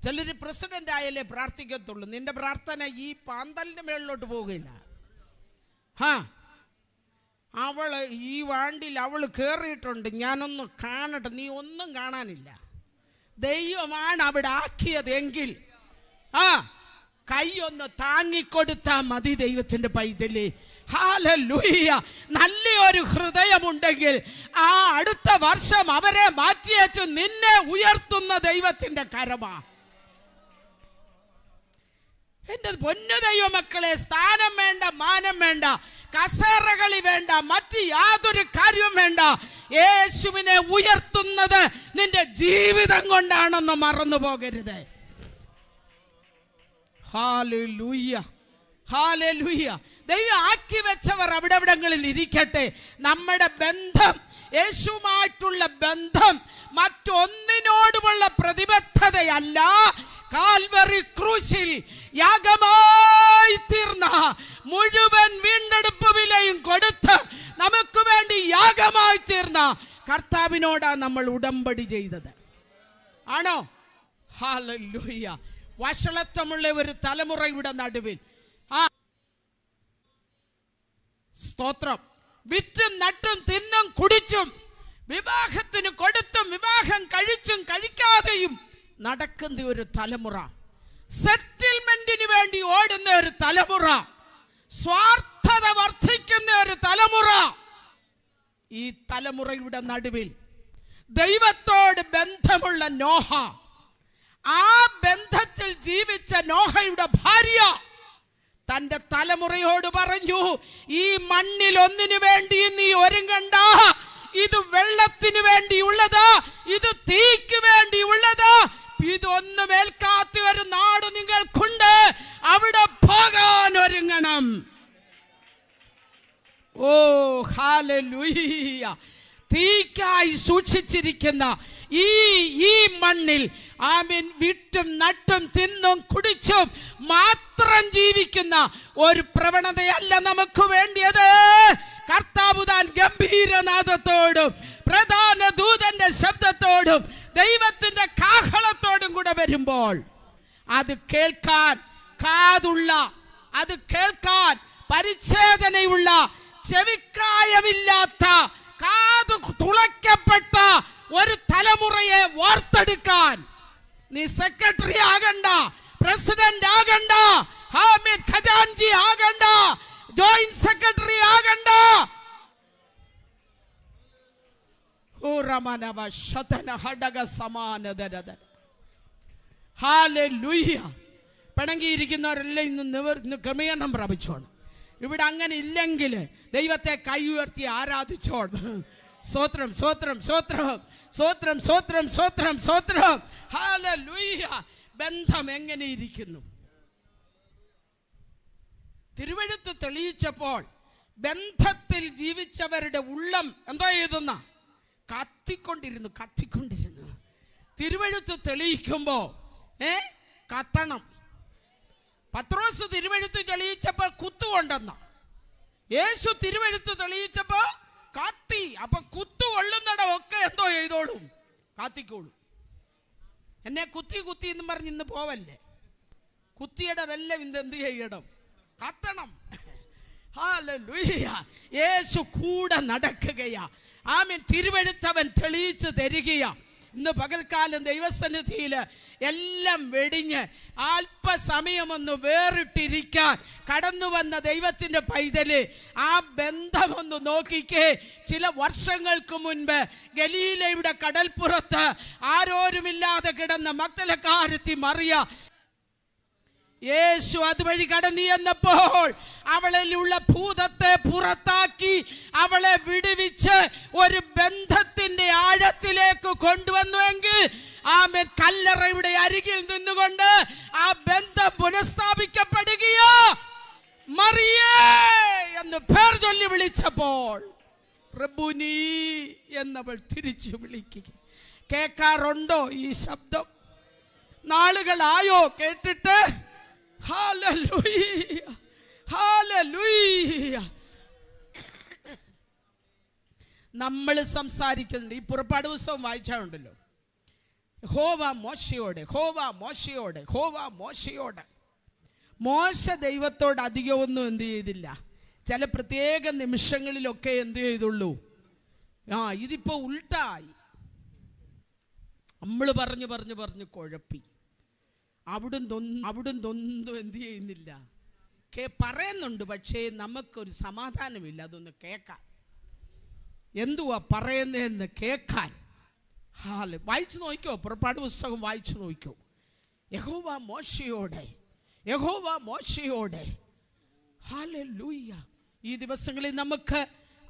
ചിലർ പ്രസിഡന്റ് ആയാലേ പ്രാർത്ഥിക്കത്തുള്ളൂ. നിന്റെ പ്രാർത്ഥന ഈ പാന്തലിന്റെ മേളിലോട്ട് പോവുകയില്ല. അവള് ഈ വാണ്ടിൽ അവള് കയറിയിട്ടുണ്ട്, ഞാനൊന്ന് കാണട്ടെ. നീ ഒന്നും കാണാനില്ല. ദൈവമാണ് അവിടെ ആക്കിയതെങ്കിൽ കൈയൊന്ന് താങ്ങിക്കൊടുത്താ മതി ദൈവത്തിന്റെ പൈതലേ. ഹല്ലേലൂയ. നല്ലൊരു ഹൃദയമുണ്ടെങ്കിൽ ആ അടുത്ത വർഷം അവരെ മാറ്റിയച്ചു നിന്നെ ഉയർത്തുന്ന ദൈവത്തിന്റെ കരമാ. എന്റെ പൊന്നു ദൈവമക്കളെ, സ്ഥാനം വേണ്ട, മാനം വേണ്ട, കസേരകളി വേണ്ട, മറ്റ് യാതൊരു കാര്യവും വേണ്ട. യേശുവിനെ ഉയർത്തുന്നത് നിന്റെ ജീവിതം കൊണ്ടാണെന്ന് മറന്നു പോകരുത്. Hallelujah, hallelujah. ദൈവം ആക്കി വെച്ചവർ അവിടെവിടങ്ങളിൽ ഇരിക്കട്ടെ. നമ്മുടെ ബന്ധം, യേശുവുമായിട്ടുള്ള ബന്ധം മറ്റൊന്നിനോടുമുള്ള പ്രതിബദ്ധതയല്ല. കാൽവറി ക്രൂശിൽ യാഗമായി തീർന്ന മുഴുവൻ വീണ്ടെടുപ്പ് വിലയും കൊടുത്ത് നമുക്ക് വേണ്ടി യാഗമായി തീർന്ന കർത്താവിനോടാ നമ്മൾ ഉടമ്പടി ചെയ്തത്. ആണോ? ഹല്ലേലൂയ. വഷളത്വമുള്ള ഒരു തലമുറയുടെ നടുവിൽ സ്തോത്രം, വിറ്റും നട്ടും തിന്നും കുടിച്ചും വിവാഹത്തിന് കൊടുത്തും വിവാഹം കഴിച്ചും കഴിക്കാതെയും നടക്കുന്ന ഒരു തലമുറ, സെറ്റിൽമെന്റിന് വേണ്ടി ഓടുന്ന ഒരു തലമുറ, സ്വാർത്ഥത വർദ്ധിക്കുന്ന ഒരു തലമുറ. ഈ തലമുറയുടെ നടുവിൽ ദൈവത്തോട് ബന്ധമുള്ള നോഹ, ആ ബന്ധത്തിൽ ജീവിച്ച നോഹയുടെ ഭാര്യ തന്റെ തലമുറയോട് പറഞ്ഞു, ഈ മണ്ണിൽ ഒന്നിനു വേണ്ടി നീ ഒരുങ്ങണ്ട. ഇത് വെള്ളത്തിന് വേണ്ടിയുള്ളതാ, ഇത് തീക്ക് വേണ്ടിയുള്ളതാ. ഇതൊന്നും ഏൽക്കാത്ത ഒരു നാട് നിങ്ങൾക്കുണ്ട്, അവിടെ പോകാൻ ഒരുങ്ങണം. ഓ ഹല്ലേലൂയ. തീക്കായി സൂക്ഷിച്ചിരിക്കുന്ന ഈ മണ്ണിൽ ആമേൻ വിട്ടും നട്ടും തിന്നും കുടിച്ചും മാത്രം ജീവിക്കുന്ന ഒരു പ്രവണതയല്ല നമുക്ക് വേണ്ടിയത്. കർത്താവ് താൻ ഗംഭീരനാദത്തോടും പ്രധാന ദൂതന്റെ ശബ്ദത്തോടും ദൈവത്തിന്റെ കാഹളത്തോടും കൂടെ വരുമ്പോൾ അത് കേൾക്കാൻ കാതുള്ള, അത് കേൾക്കാൻ പരിച്ഛേദനയുള്ള, ചെവിക്കായമില്ലാത്ത, കാതു തുളയ്ക്കപ്പെട്ട ഒരു തലമുറയെ വാർത്തെടുക്കാൻ നീ സെക്രട്ടറി ആകണ്ട, പ്രസിഡന്റ് ആകണ്ട, ഖജാൻജി ആകണ്ട, ജോയിന്റ് സെക്രട്ടറി ആകണ്ട. പിണങ്ങിയിരിക്കുന്നവരെല്ലാം ഇന്ന് ക്രമീകരണം പ്രാപിച്ചോണം. ഇവിടെ അങ്ങനെ ഇല്ലെങ്കിൽ ദൈവത്തെ കൈ ഉയർത്തി ആരാധിച്ചോണം. സ്തോത്രം, സ്തോത്രം, സ്തോത്രം, സ്തോത്രം, സ്തോത്രം, സ്തോത്രം, സ്തോത്രം. ഹല്ലേലൂയ. ബന്ധം എങ്ങനെ ഇരിക്കുന്നു? തിരുവെഴുത്ത് തെളിയിച്ചപ്പോൾ ബന്ധത്തിൽ ജീവിച്ചവരുടെ ഉള്ളം എന്തോ ചെയ്തെന്ന കത്തിക്കൊണ്ടിരുന്നു. തിരുവെഴുത്ത് തെളിയിക്കുമ്പോ കത്തണം. പത്രോസ് തിരുവെഴുത്ത് തെളിയിച്ചപ്പോ കുത്തുകൊണ്ടെന്ന, യേശു തിരുവെഴുത്ത് തെളിയിച്ചപ്പോ കത്തി. അപ്പൊ കുത്തു കൊള്ളുന്നിടം ഒക്കെ എന്തോ ചെയ്തോളും, കാത്തിക്കോളും. എന്നെ കുത്തി എന്ന് പറഞ്ഞ് ഇന്ന് പോവല്ലേ. കുത്തിയുടെ വെല്ലം ഇന്ന് എന്ത് ചെയ്യണം? കത്തണം. ഹല്ലേലൂയ. യേശു കൂടെ നടക്കുകയാ. ആമേൻ. തിരുവെഴുത്തവൻ തെളിയിച്ച് തരികയാ. ഇന്ന് പകൽക്കാലം ദൈവസന്നിധിയിൽ എല്ലാം വെടിഞ്ഞ് അല്പസമയമൊന്ന് വേറിട്ടിരിക്കാൻ കടന്നു വന്ന ദൈവത്തിൻ്റെ പൈതല്, ആ ബന്ധമൊന്ന് നോക്കിക്കേ. ചില വർഷങ്ങൾക്ക് മുൻപ് ഗലീലയുടെ കടൽപ്പുറത്ത് ആരോരുമില്ലാതെ കിടന്ന മഗ്ദലക്കാരത്തി മറിയ, യേശു അതുവഴി കടന്നു ചെന്നപ്പോൾ അവളിലുള്ള ഭൂതത്തെ പുറത്താക്കി അവളെ വിടുവിച്ച് ഒരു ബന്ധത്തിന്റെ ആഴത്തിലേക്ക് കൊണ്ടുവന്നുവെങ്കിൽ ആമേൻ, കല്ലറയുടെ അരികിൽ നിന്നുകൊണ്ട് ആ ബന്ധം പുനഃസ്ഥാപിക്കപ്പെടുകയോ. മറിയേ എന്ന് പേർ ചൊല്ലി വിളിച്ചപ്പോൾ പ്രഭുനീ എന്നവൾ തിരിച്ചു വിളിക്കുക. കേൾക്കാറുണ്ടോ ഈ ശബ്ദം? നാളുകളായോ കേട്ടിട്ട്? Hallelujah, hallelujah. നമ്മൾ സംസാരിക്കുന്നുണ്ട്. ഈ പുറപ്പാട് പുസ്തകം വായിച്ചാലുണ്ടല്ലോ, യഹോവ മോശയോട്. മോശ ദൈവത്തോട് അധികമൊന്നും എന്ത് ചെയ്തില്ല. ചില പ്രത്യേക നിമിഷങ്ങളിലൊക്കെ എന്ത് ചെയ്തുള്ളൂ, ഇതിപ്പോ ഉൾട്ടായി. നമ്മൾ പറഞ്ഞു കുഴപ്പി. അവിടുന്നൊന്നും എന്ത് ചെയ്യുന്നില്ല, പറയുന്നുണ്ട്, പക്ഷേ നമുക്കൊരു സമാധാനമില്ല അതൊന്ന് കേൾക്കാൻ. എന്തുവാ പറയുന്നതെന്ന് കേൾക്കാൻ. വായിച്ചു നോക്കിക്കോ, പുറപ്പാട് പുസ്തകം വായിച്ചു നോക്കിക്കോ. യഹോവ മോശയോടെ. ഹല്ലേലൂയ. ഈ ദിവസങ്ങളിൽ നമുക്ക്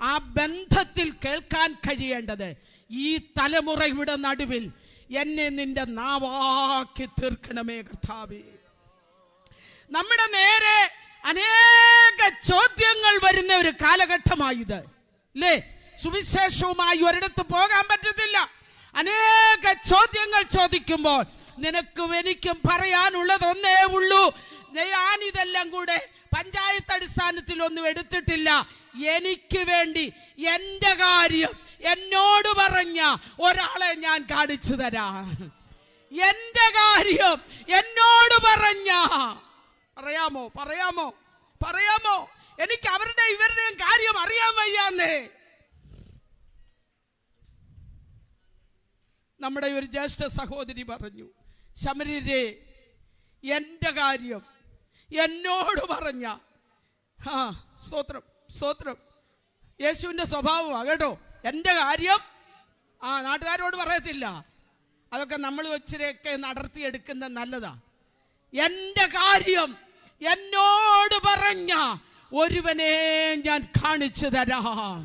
ആ ബന്ധത്തിൽ കേൾക്കാൻ കഴിയേണ്ടത്, ഈ തലമുറയുടെ നടുവിൽ എന്നെ നിന്റെ നാവാക്കി തീർക്കണമേ കർത്താവേ. നമ്മുടെ നേരെ അനേക ചോദ്യങ്ങൾ വരുന്ന ഒരു കാലഘട്ടമായത് അല്ലേ? സുവിശേഷവുമായി ഒരിടത്ത് പോകാൻ പറ്റത്തില്ല. അനേക ചോദ്യങ്ങൾ ചോദിക്കുമ്പോൾ നിനക്കും എനിക്കും പറയാനുള്ളത് ഒന്നേ ഉള്ളൂ, ഞാനിതെല്ലാം കൂടെ പഞ്ചായത്ത് അടിസ്ഥാനത്തിൽ ഒന്നും എടുത്തിട്ടില്ല. എനിക്ക് വേണ്ടി എൻ്റെ കാര്യം എന്നോട് പറഞ്ഞ ഒരാളെ ഞാൻ കാണിച്ചു തരാം. എൻ്റെ കാര്യം എന്നോട് പറഞ്ഞ, പറയാമോ എനിക്ക് അവരുടെ ഇവരുടെയും കാര്യം അറിയാൻ വയ്യാന്നേ. നമ്മുടെ ഒരു ജ്യേഷ്ഠ സഹോദരി പറഞ്ഞു, ശമര്യരെ എൻ്റെ കാര്യം എന്നോട് പറഞ്ഞ, സ്തോത്രം, യേശുവിൻ്റെ സ്വഭാവമാണ് കേട്ടോ. എൻ്റെ കാര്യം നാട്ടുകാരോട് പറയത്തില്ല, അതൊക്കെ നമ്മൾ വെച്ചിരൊക്കെ നടത്തിയെടുക്കുന്നത് നല്ലതാ. എൻ്റെ കാര്യം എന്നോട് പറഞ്ഞ ഒരുവനെ ഞാൻ കാണിച്ചു തരാം.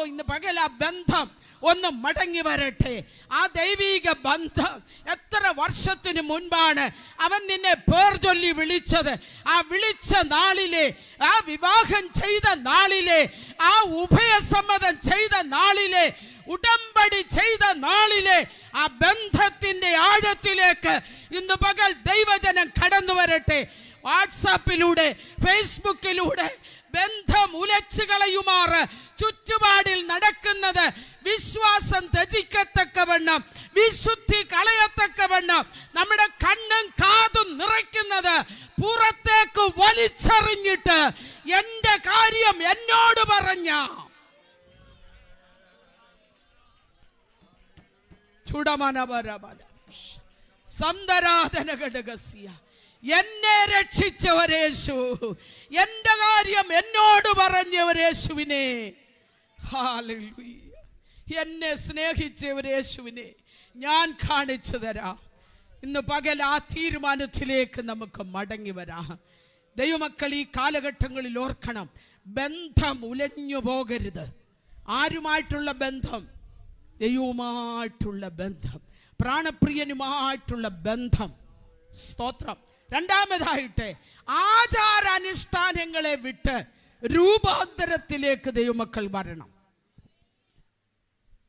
ഇന്ന് പകൽ ആ ബന്ധം ഒന്ന് മടങ്ങി വരട്ടെ. ആ ദൈവിക ബന്ധം എത്ര വർഷത്തിന് മുൻപാണ് അവൻ നിന്നെ പേർ ചൊല്ലി വിളിച്ചത്. ആ വിളിച്ച നാളിലെ, ആ വിവാഹം ചെയ്ത നാളിലെ, ആ ഉഭയസമ്മതം ചെയ്ത നാളിലെ, ഉടമ്പടി ചെയ്ത നാളിലെ ആ ബന്ധത്തിന്റെ ആഴത്തിലേക്ക് ഇന്ന് പകൽ ദൈവജനം കടന്നു വരട്ടെ. വാട്സാപ്പിലൂടെ, ഫേസ്ബുക്കിലൂടെ ബന്ധം ഉലച്ചു കളയുമാറ് ചുറ്റുപാടിൽ നടക്കുന്നത് വിശ്വാസം ത്യജിക്കത്തക്കവണ്ണം, വിശുദ്ധി കളയത്തക്കവണ്ണം നമ്മുടെ കണ്ണും കാതും നിറയ്ക്കുന്നത് പുറത്തേക്ക് വലിച്ചെറിഞ്ഞിട്ട് എൻ്റെ കാര്യം എന്നോട് പറഞ്ഞ എന്നെ രക്ഷിച്ചവരേശു, എൻ്റെ കാര്യം എന്നോട് പറഞ്ഞവരേശുവിനെ, ഹല്ലേലൂയ, എന്നെ സ്നേഹിച്ചവരേശുവിനെ ഞാൻ കാണിച്ചു തരാം. ഇന്ന് പകൽ ആ തീരുമാനത്തിലേക്ക് നമുക്ക് മടങ്ങി വരാം. ദൈവമക്കൾ, ഈ കാലഘട്ടങ്ങളിൽ ഓർക്കണം, ബന്ധം ഉലഞ്ഞു പോകരുത്. ആരുമായിട്ടുള്ള ബന്ധം? ദൈവവുമായിട്ടുള്ള ബന്ധം, പ്രാണപ്രിയനുമായിട്ടുള്ള ബന്ധം. സ്തോത്രം. രണ്ടാമതായിട്ട്, ആചാരാനുഷ്ഠാനങ്ങളെ വിട്ട് രൂപാന്തരത്തിലേക്ക് ദൈവമക്കൾ വരണം.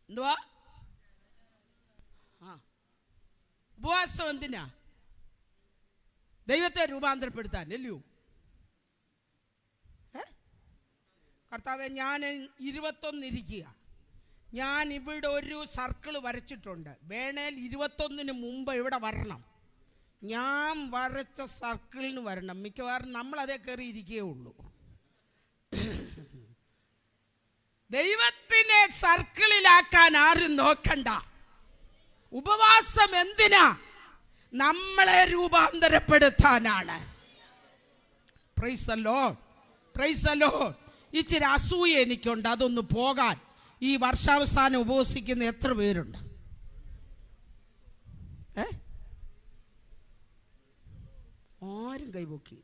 എന്തുവാ? ഉപവാസം എന്തിനാ? ദൈവത്തെ രൂപാന്തരപ്പെടുത്താൻ അല്ലയോ? കർത്താവേ, ഞാൻ 21 ഇരിക്കുക, ഞാൻ ഇവിടെ ഒരു സർക്കിൾ വരച്ചിട്ടുണ്ട്, വേണേൽ 21 മുമ്പ് ഇവിടെ വരണം. ഞാൻ വരച്ച സർക്കിളിന് വരണം. മിക്കവാറും നമ്മൾ അതേ കയറി ഇരിക്കേ ഉള്ളൂ. ദൈവത്തിനെ സർക്കിളിലാക്കാൻ ആരും നോക്കണ്ട. ഉപവാസം എന്തിനാ? നമ്മളെ രൂപാന്തരപ്പെടുത്താനാണ്. Praise the lord, praise the lord. ഇച്ചിരി അസൂയ എനിക്കുണ്ട്, അതൊന്ന് പോകാൻ. ഈ വർഷാവസാനം ഉപവസിക്കുന്ന എത്ര പേരുണ്ട്? ആരും കൈപൊക്കി.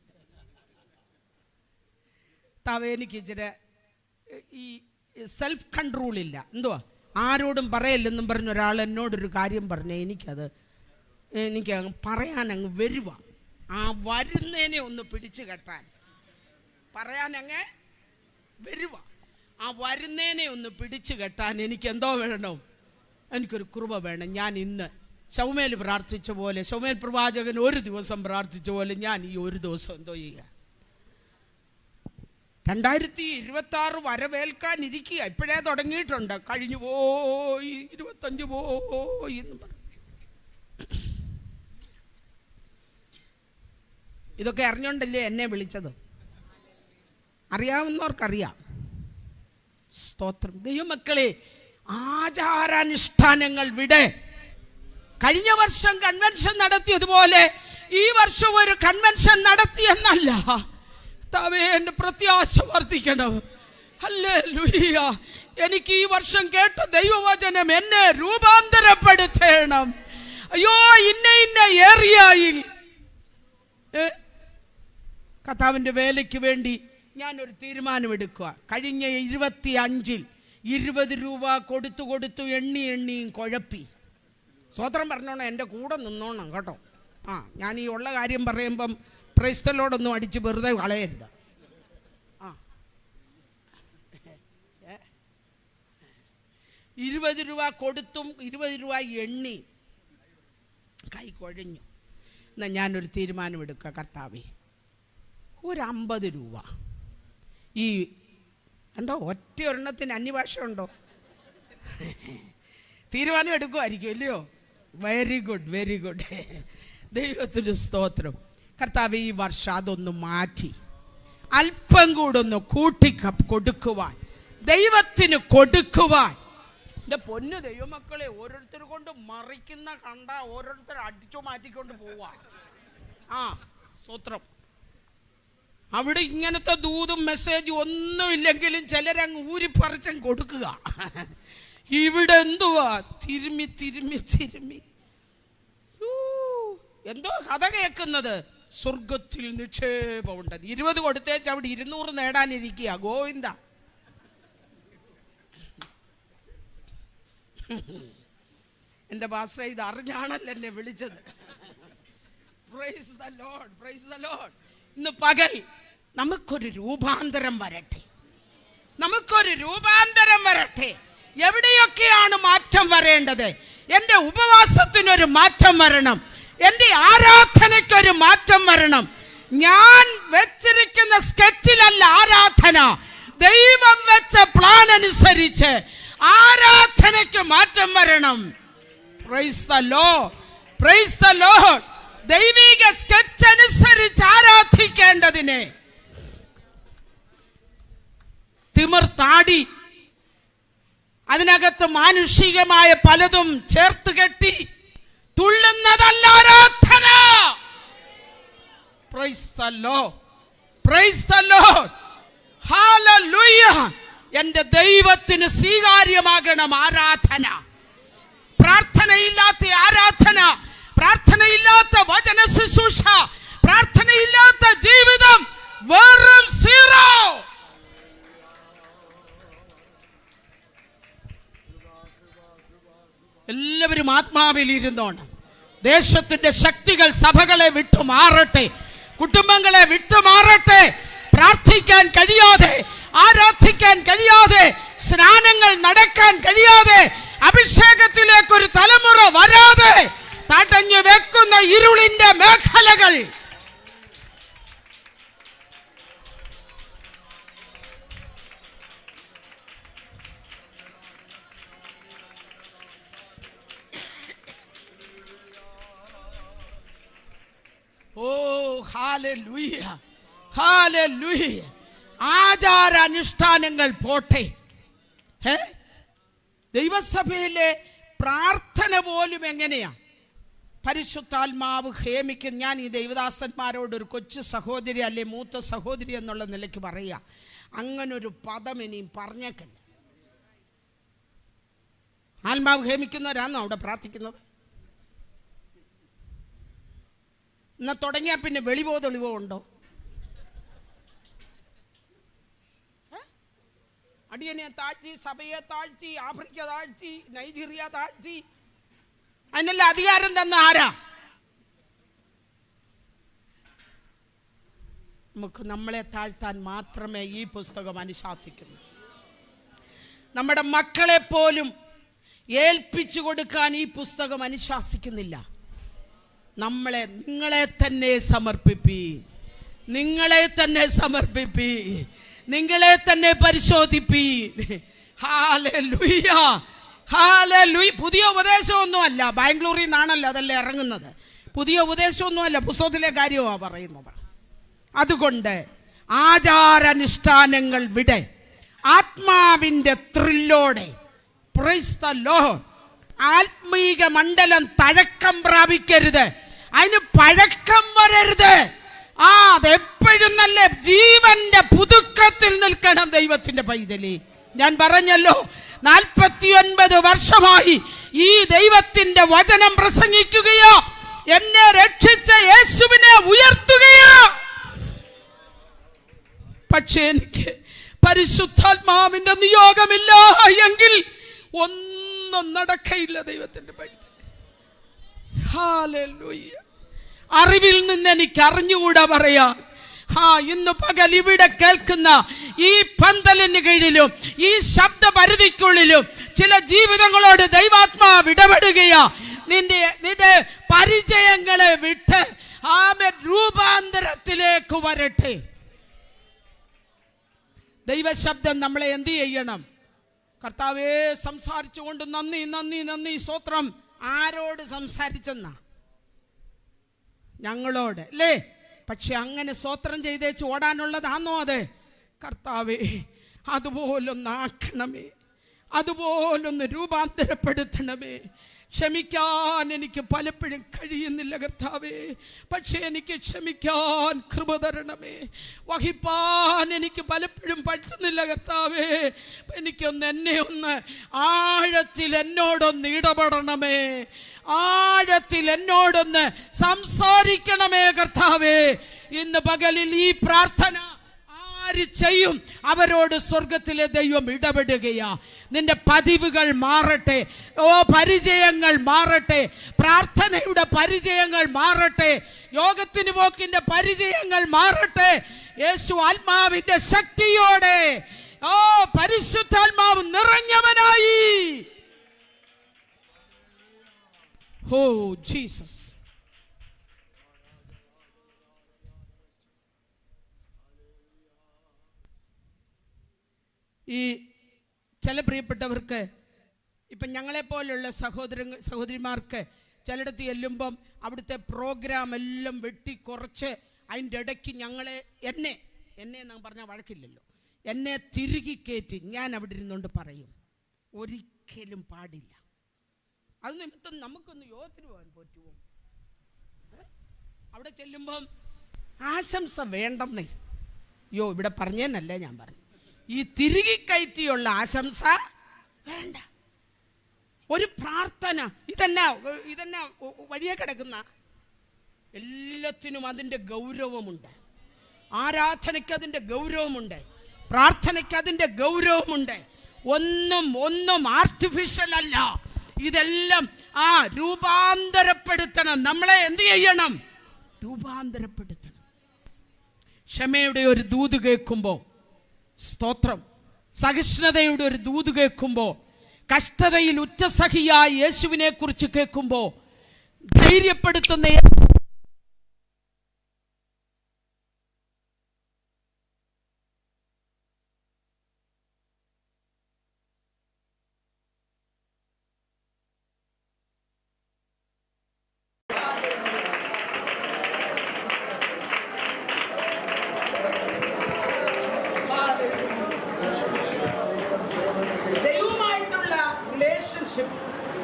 എനിക്ക് ഇച്ചിരി ഈ സെൽഫ് കൺട്രോൾ ഇല്ല. എന്തുവാ, ആരോടും പറയല്ലെന്നും പറഞ്ഞ ഒരാൾ എന്നോടൊരു കാര്യം പറഞ്ഞേ, എനിക്ക് പറയാനങ്ങ് വരുക. ആ വരുന്നതിനെ ഒന്ന് പിടിച്ചു കെട്ടാൻ പറയാനങ്ങ് വരുക. ആ വരുന്നതിനെ ഒന്ന് പിടിച്ചു കെട്ടാൻ എനിക്ക് എന്തോ വേണം? എനിക്കൊരു കൃപ വേണം. ഞാൻ ഇന്ന് ശൗമേൽ പ്രാർത്ഥിച്ച പോലെ, ശൗമേൽ പ്രവാചകൻ ഒരു ദിവസം പ്രാർത്ഥിച്ച പോലെ, ഞാൻ ഈ ഒരു ദിവസം എന്തോ ചെയ്യുക? 2026 വരവേൽക്കാനിരിക്കുക. ഇപ്പോഴേ തുടങ്ങിയിട്ടുണ്ട്. കഴിഞ്ഞു പോയി 25 പോയി എന്ന് പറഞ്ഞു. ഇതൊക്കെ അറിഞ്ഞോണ്ടല്ലേ എന്നെ വിളിച്ചത്. അറിയാവുന്നവർക്കറിയാം. സ്തോത്രം. ദൈവമക്കളെ, ആചാരാനുഷ്ഠാനങ്ങൾ വിട്. കഴിഞ്ഞ വർഷം കൺവെൻഷൻ നടത്തിയതുപോലെ ഈ വർഷം ഒരു കൺവെൻഷൻ നടത്തിയെന്നല്ല. എന്റെ പ്രത്യാശ വർദ്ധിക്കണം. ഹല്ലേലൂയ. എനിക്ക് ഈ വർഷം കേട്ട ദൈവവചനം എന്നെ രൂപാന്തരപ്പെടുത്തണം. അയ്യോ, ഇന്ന ഏറിയയിൽ കർത്താവിൻ്റെ വേലയ്ക്ക് വേണ്ടി ഞാനൊരു തീരുമാനമെടുക്കുക. കഴിഞ്ഞ 25-ൽ 20 രൂപ കൊടുത്തു എണ്ണിയും കുഴപ്പി. സ്വതന്ത്രം പറഞ്ഞോണം, എൻ്റെ കൂടെ നിന്നോണം കേട്ടോ. ഞാൻ ഈ ഉള്ള കാര്യം പറയുമ്പം പ്രൈസ്തലോടൊന്നും അടിച്ച് വെറുതെ കളയരുത്. 20 രൂപ കൊടുത്തും 20 രൂപ എണ്ണി കൈ കുഴഞ്ഞു. എന്നാൽ ഞാനൊരു തീരുമാനമെടുക്കുക. കർത്താവേ, ഒരു 50 രൂപ ഈ ഉണ്ടോ? ഒറ്റ ഒരെണ്ണത്തിന് അന്യഭാഷ ഉണ്ടോ? തീരുമാനം എടുക്കുമായിരിക്കും അല്ലയോ? Very good, very good. ദൈവത്തിന് സ്തോത്രം. കർത്താവ്, ഈ വർഷം അതൊന്ന് മാറ്റി അല്പം കൂടെ ഒന്ന് കൂട്ടി കൊടുക്കുവാൻ, ദൈവത്തിന് കൊടുക്കുവാൻ. എൻ്റെ പൊന്നു ദൈവമക്കളെ, ഓരോരുത്തർ കൊണ്ട് മറിക്കുന്ന കണ്ട ഓരോരുത്തർ അടിച്ചു മാറ്റിക്കൊണ്ട് പോവാ. സ്തോത്രം. അവിടെ ഇങ്ങനത്തെ ദൂതും മെസ്സേജും ഒന്നുമില്ലെങ്കിലും ചിലരങ്ങ് ഊരിപ്പറിച്ചും കൊടുക്കുക. ഇവിടെ എന്തുവാ? തിരുമ്മി എന്തോ കഥ കേൾക്കുന്നത്. സ്വർഗത്തിൽ നിക്ഷേപമുണ്ട്. 20 കൊടുത്തേച്ച് അവിടെ 200 നേടാനിരിക്കുക. ഗോവിന്ദ. എൻ്റെ പാസ്റ്റർ ഇത് അറിഞ്ഞാണല്ലോ എന്നെ വിളിച്ചത്. Praise the Lord, praise the Lord. ഇന്ന് പകൽ നമുക്കൊരു രൂപാന്തരം വരട്ടെ. നമുക്കൊരു രൂപാന്തരം വരട്ടെ. എവിടെയൊക്കെയാണ് മാറ്റം വരേണ്ടത്? എൻ്റെ ഉപവാസത്തിനൊരു മാറ്റം വരണം. എൻ്റെ ആരാധനയ്ക്കൊരു മാറ്റം വരണം. ഞാൻ വെച്ചിരിക്കുന്ന സ്കെച്ചിലല്ല ആരാധന. ദൈവം വെച്ച പ്ലാൻ അനുസരിച്ച് ആരാധനയ്ക്ക് മാറ്റം വരണം. Praise the Lord, praise the Lord. ദൈവിക സ്കെച്ച് അനുസരിച്ച് ആരാധിക്കേണ്ടതിനെ തിമിർത്താടി അതിനകത്ത് മാനുഷികമായ പലതും ചേർത്ത് കെട്ടി തുള്ളുന്നതല്ല ആരാധന. Praise the Lord, praise the Lord. Hallelujah. എൻ്റെ ദൈവത്തിന് സ്വീകാര്യമാകണം ആരാധന. പ്രാർത്ഥനയില്ലാത്ത ആരാധന, പ്രാർത്ഥനയില്ലാത്ത വചന ശുശ്രൂഷ, പ്രാർത്ഥനയില്ലാത്ത ജീവിതം വെറും സീറോ. എല്ലാവരും ആത്മാവിൽ ഇരുന്നോണം. ദേശത്തിന്റെ ശക്തികൾ സഭകളെ വിട്ടുമാറട്ടെ, കുടുംബങ്ങളെ വിട്ടുമാറട്ടെ. പ്രാർത്ഥിക്കാൻ കഴിയാതെ, ആരാധിക്കാൻ കഴിയാതെ, സ്നാനങ്ങൾ നടക്കാൻ കഴിയാതെ, അഭിഷേകത്തിലേക്കൊരു തലമുറ വരാതെ തടഞ്ഞു വെക്കുന്ന ഇരുളിന്റെ മേഖലകൾ ഹല്ലേലൂയ, ഹല്ലേലൂയ. ആചാരാനുഷ്ഠാനങ്ങൾ പോട്ടെ. ദൈവസഭയിലെ പ്രാർത്ഥന പോലും എങ്ങനെയാ? പരിശുദ്ധാത്മാവ് ഹേമിക്കും. ഞാൻ ഈ ദൈവദാസന്മാരോട് ഒരു കൊച്ചു സഹോദരി അല്ലെ മൂത്ത സഹോദരി എന്നുള്ള നിലയ്ക്ക് പറയുക, അങ്ങനൊരു പദം ഇനിയും പറഞ്ഞേക്കല്ല. ആത്മാവ് ഹേമിക്കുന്നവരാണോ അവിടെ പ്രാർത്ഥിക്കുന്നത്? എന്നാ തുടങ്ങിയാൽ പിന്നെ വെളിവോ തെളിവോ ഉണ്ടോ? അടിയനെ താഴ്ത്തി, സഭയെ താഴ്ത്തി, ആഫ്രിക്ക താഴ്ത്തി, നൈജീരിയ താഴ്ത്തി, അതിനെല്ലാം അധികാരം തന്ന ആരാ? നമുക്ക് നമ്മളെ താഴ്ത്താൻ മാത്രമേ ഈ പുസ്തകം അനുശാസിക്കുന്നു. നമ്മുടെ മക്കളെ പോലും ഏൽപ്പിച്ചു കൊടുക്കാൻ ഈ പുസ്തകം അനുശാസിക്കുന്നില്ല. നിങ്ങളെ തന്നെ സമർപ്പിപ്പി, നിങ്ങളെ തന്നെ സമർപ്പിപ്പി, നിങ്ങളെ തന്നെ പരിശോധിപ്പീൻ. Hallelujah, hallelujah. പുതിയ ഉപദേശമൊന്നുമല്ല, ബാംഗ്ലൂരിൽ നിന്നാണല്ലോ അതല്ലേ ഇറങ്ങുന്നത്. പുതിയ ഉപദേശമൊന്നുമല്ല, പുസ്തകത്തിലെ കാര്യമാണ് പറയുന്നത്. അതുകൊണ്ട് ആചാരാനുഷ്ഠാനങ്ങൾ വിട്, ആത്മാവിൻ്റെ ത്രില്ലോടെ പ്രൈസ് ദ ലോർഡ്. ആത്മീക മണ്ഡലം തഴക്കം പ്രാപിക്കരുത്, അതിന് പഴക്കം വരരുത്. അതെപ്പോഴും നല്ല ജീവന്റെ പുതുക്കത്തിൽ നിൽക്കണം ദൈവത്തിന്റെ പൈതലേ. ഞാൻ പറഞ്ഞല്ലോ, 49 വർഷമായി ഈ ദൈവത്തിന്റെ വചനം പ്രസംഗിക്കുകയോ, എന്നെ രക്ഷിച്ച യേശുവിനെ ഉയർത്തുകയോ. പക്ഷേ എനിക്ക് പരിശുദ്ധാത്മാവിന്റെ നിയോഗമില്ല എങ്കിൽ ഒന്നും നടക്കയില്ല ദൈവത്തിന്റെ പൈതലേ. ഹല്ലേലൂയ. അറിവിൽ നിന്ന് എനിക്ക് അറിഞ്ഞുകൂടാ പറയാൻ. ഇന്ന് പകൽ ഇവിടെ കേൾക്കുന്ന ഈ പന്തലിന് കീഴിലും ഈ ശബ്ദ പരിധിക്കുള്ളിലും ചില ജീവിതങ്ങളോട് ദൈവാത്മാവ് ഇടപെടുകയാ. നിന്റെ പരിചയങ്ങളെ വിട്ട് രൂപാന്തരത്തിലേക്ക് വരട്ടെ. ദൈവശബ്ദം നമ്മളെ എന്ത് ചെയ്യണം? കർത്താവേ സംസാരിച്ചുകൊണ്ട് നന്ദി നന്ദി നന്ദി സ്തോത്രം. ആരോട് സംസാരിച്ചെന്നാ? ഞങ്ങളോട് അല്ലേ? പക്ഷെ അങ്ങനെ സ്തോത്രം ചെയ്തേച്ച് ഓടാനുള്ളതാണോ അത്? കർത്താവേ അതുപോലൊന്നാക്കണമേ, അതുപോലൊന്ന് രൂപാന്തരപ്പെടുത്തണമേ. ക്ഷമിക്കാൻ എനിക്ക് പലപ്പോഴും കഴിയുന്നില്ല കർത്താവേ, പക്ഷെ എനിക്ക് ക്ഷമിക്കാൻ കൃപ തരണമേ. വഹിപ്പാൻ എനിക്ക് പലപ്പോഴും പറ്റുന്നില്ല കർത്താവേ. എന്നെ ഒന്ന് ആഴത്തിൽ എന്നോടൊന്ന് ഇടപെടണമേ, ആഴത്തിൽ എന്നോടൊന്ന് സംസാരിക്കണമേ കർത്താവേ. ഇന്ന് പകലിൽ ഈ പ്രാർത്ഥന ആര് ചെയ്യും അവരോട് സ്വർഗത്തിലെ ദൈവം ഇടപെടുകയാ. നിന്റെ പതിവുകൾ മാറട്ടെ, പരിചയങ്ങൾ മാറട്ടെ, പ്രാർത്ഥനയുടെ പരിചയങ്ങൾ മാറട്ടെ, യോഗത്തിന് പോക്കിന്റെ പരിചയങ്ങൾ മാറട്ടെ. യേശു ആത്മാവിന്റെ ശക്തിയോടെ പരിശുദ്ധാത്മാവ് നിറഞ്ഞവനായി. Oh Jesus. ഈ ചില പ്രിയപ്പെട്ടവർക്ക്, ഇപ്പം ഞങ്ങളെപ്പോലുള്ള സഹോദരിമാർക്ക് ചിലയിടത്ത് ചെല്ലുമ്പം അവിടുത്തെ പ്രോഗ്രാം എല്ലാം വെട്ടിക്കുറച്ച് അതിൻ്റെ ഇടയ്ക്ക് എന്നെ ഞാൻ പറഞ്ഞാൽ വഴക്കില്ലല്ലോ, എന്നെ തിരികെ കയറ്റി ഞാൻ അവിടെ ഇരുന്നുകൊണ്ട് പറയും, ഒരിക്കലും പാടില്ല. അത് നിമിത്തം നമുക്കൊന്ന് യോഗത്തിന് പോകാൻ പറ്റുമോ? അവിടെ ചെല്ലുമ്പം ആശംസ വേണ്ടെന്നേ. ഇവിടെ പറഞ്ഞേന്നല്ലേ ഞാൻ പറഞ്ഞു. ഈ തിരികെ കയറ്റിയുള്ള ആശംസ വേണ്ട. ഒരു പ്രാർത്ഥന ഇതെന്നാ വഴിയെ കിടക്കുന്ന എല്ലാത്തിനും അതിൻ്റെ ഗൗരവമുണ്ട്. ആരാധനയ്ക്ക് അതിൻ്റെ ഗൗരവമുണ്ട്, പ്രാർത്ഥനയ്ക്ക് അതിൻ്റെ ഗൗരവമുണ്ട്. ഒന്നും ആർട്ടിഫിഷ്യൽ അല്ല. ഇതെല്ലാം രൂപാന്തരപ്പെടുത്തണം. നമ്മളെ എന്ത് ചെയ്യണം? രൂപാന്തരപ്പെടുത്തണം. ക്ഷമയുടെ ഒരു ദൂത് കേൾക്കുമ്പോൾ സ്തോത്രം, സഹിഷ്ണുതയുടെ ഒരു ദൂത് കേൾക്കുമ്പോൾ, കഷ്ടതയിൽ ഉറ്റസഖിയായ യേശുവിനെ കുറിച്ച് കേൾക്കുമ്പോൾ ധൈര്യപ്പെടുത്തുന്ന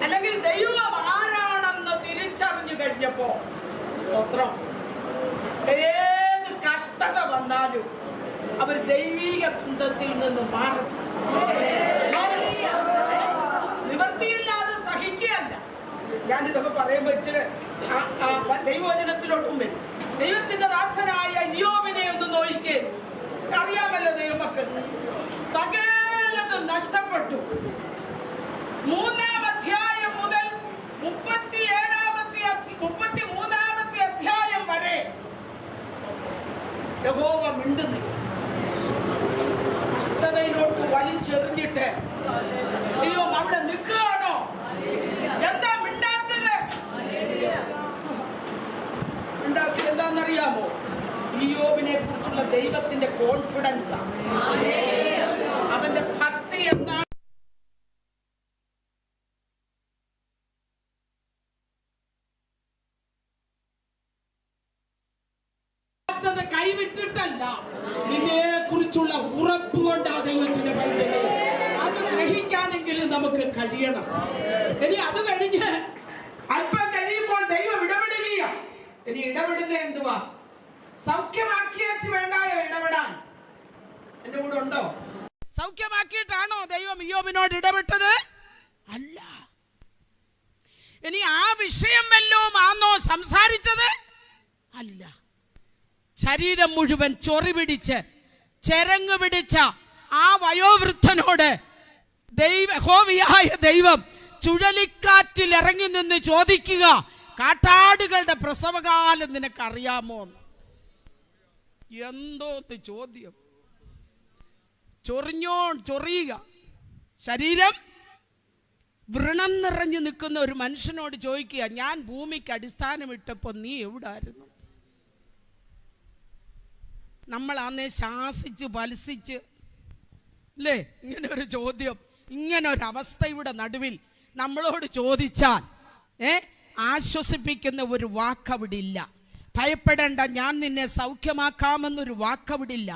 അല്ലെങ്കിൽ ദൈവം ആരാണെന്ന് തിരിച്ചറിഞ്ഞു കഴിഞ്ഞപ്പോ സ്തോത്രം, ഏത് കഷ്ടത വന്നാലും അവർ ദൈവീക ബന്ധത്തിൽ നിന്ന് മാറും. നിവൃത്തിയില്ലാതെ സഹിക്കുകയല്ല. ഞാനിതൊക്കെ പറയുമ്പോ ഇച്ചിരി ദൈവവചനത്തിലോട്ടും വരും. ദൈവത്തിന്റെ ദാസനായ ഇയ്യോബിനെ ഒന്ന് നോക്കിക്കേ. അറിയാമല്ലോ ദൈവമക്കൾ, സകലതും നഷ്ടപ്പെട്ടു. 3-ാം അധ്യായം മുതൽ 33-ാമത്തെ അധ്യായം വരെ യഹോവ മിണ്ടുന്നില്ല. കഷ്ടതയിലോട്ട് വലിച്ചെറിഞ്ഞിട്ട് ദൈവം അവിടെ നിൽക്കുകയാണോ? എന്താ മിണ്ടാത്തത്? മിണ്ടാത്തത് എന്താണെന്നറിയാമോ? ഇയ്യോബിനെ കുറിച്ചുള്ള ദൈവത്തിന്റെ കോൺഫിഡൻസ് ആണ്. അവന്റെ ഭക്തി എന്താണ്? കൈവിട്ടിട്ടല്ല, നിന്നെ കുറിച്ചുള്ള ഉറപ്പ് കൊണ്ടാ ദൈവത്തിന്റെ പൈതലേ. അത് ഗ്രഹിക്കാനെങ്കിലും നമുക്ക് കഴിയണം. ഇനി അത് കഴിഞ്ഞ് അല്പം കഴിയുമ്പോൾ ദൈവം ഇടപെടുകയാ. ഇനി ഇടപെടുന്ന എന്തുവാ? സൗഖ്യമാക്കിയച്ച് വേണ്ടായോ ഇടപെടാൻ? എന്റെ കൂടെ ഉണ്ടോ? സൗഖ്യമാക്കിയിട്ടാണോ ദൈവം ഇയ്യോബിനോട് ഇടപെട്ടത്? അല്ല. ഇനി ആ വിഷയം വല്ലതും ആണോ സംസാരിച്ചത്? അല്ല. ശരീരം മുഴുവൻ ചൊറി പിടിച്ച് ചെരങ്ങ് പിടിച്ച ആ വയോവൃദ്ധനോട് യഹോവയായ ദൈവം ചുഴലിക്കാറ്റിൽ ഇറങ്ങി നിന്ന് ചോദിക്കുക, കാട്ടാടുകളുടെ പ്രസവകാലം നിനക്കറിയാമോ? എന്തോന്ന് ചോദ്യം! ചൊറിയുക. ശരീരം വ്രണം നിറഞ്ഞു നിൽക്കുന്ന ഒരു മനുഷ്യനോട് ചോദിക്കുക, ഞാൻ ഭൂമിക്ക് അടിസ്ഥാനമിട്ടപ്പോൾ നീ എവിടായിരുന്നു? നമ്മൾ അന്നേ ശാസിച്ച് പലസിച്ച് അല്ലേ ഇങ്ങനെ ഒരു ചോദ്യം, ഇങ്ങനെ ഒരു അവസ്ഥയുടെ നടുവിൽ നമ്മളോട് ചോദിച്ചാൽ ആശ്വസിപ്പിക്കുന്ന ഒരു വാക്കവിടില്ല. ഭയപ്പെടേണ്ട, ഞാൻ നിന്നെ സൗഖ്യമാക്കാമെന്നൊരു വാക്കവിടില്ല.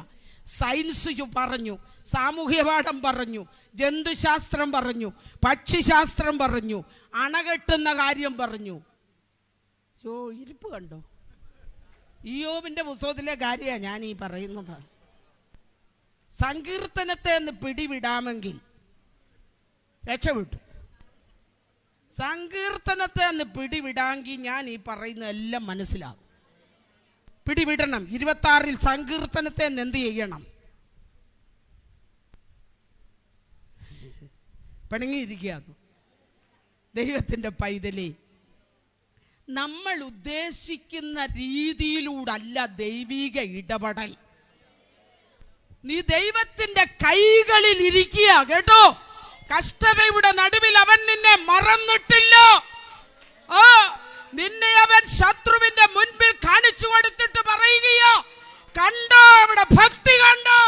സയൻസ് പറഞ്ഞു, സാമൂഹ്യ പാഠം പറഞ്ഞു, ജന്തുശാസ്ത്രം പറഞ്ഞു, പക്ഷിശാസ്ത്രം പറഞ്ഞു, അണകെട്ടുന്ന കാര്യം പറഞ്ഞു. ഇരിപ്പ് കണ്ടോ? ഇയ്യോബിന്റെ പുസ്തകത്തിലെ കാര്യമാണ് ഞാൻ ഈ പറയുന്നത്. സങ്കീർത്തനത്തെ ഒന്ന് പിടിവിടാമെങ്കിൽ രക്ഷപ്പെട്ടു. സങ്കീർത്തനത്തെ ഒന്ന് പിടിവിടാമെങ്കിൽ ഞാൻ ഈ പറയുന്ന എല്ലാം മനസ്സിലാകും. പിടിവിടണം. 26 സങ്കീർത്തനത്തെ എന്ത് ചെയ്യണം? പിണങ്ങിയിരിക്കുകയാണ് ദൈവത്തിന്റെ പൈതലേ. നമ്മൾ ഉദ്ദേശിക്കുന്ന രീതിയിലൂടല്ല ദൈവിക ഇടപെടൽ. നീ ദൈവത്തിന്റെ കൈകളിൽ ഇരിക്കുക കേട്ടോ. കഷ്ടതയുടെ നടുവിൽ അവൻ നിന്നെ മറന്നിട്ടില്ല. നിന്നെ അവൻ ശത്രുവിന്റെ മുൻപിൽ കാണിച്ചു കൊടുത്തിട്ട് പറയുകയോ, കണ്ടോ അവിടെ ഭക്തി കണ്ടോ?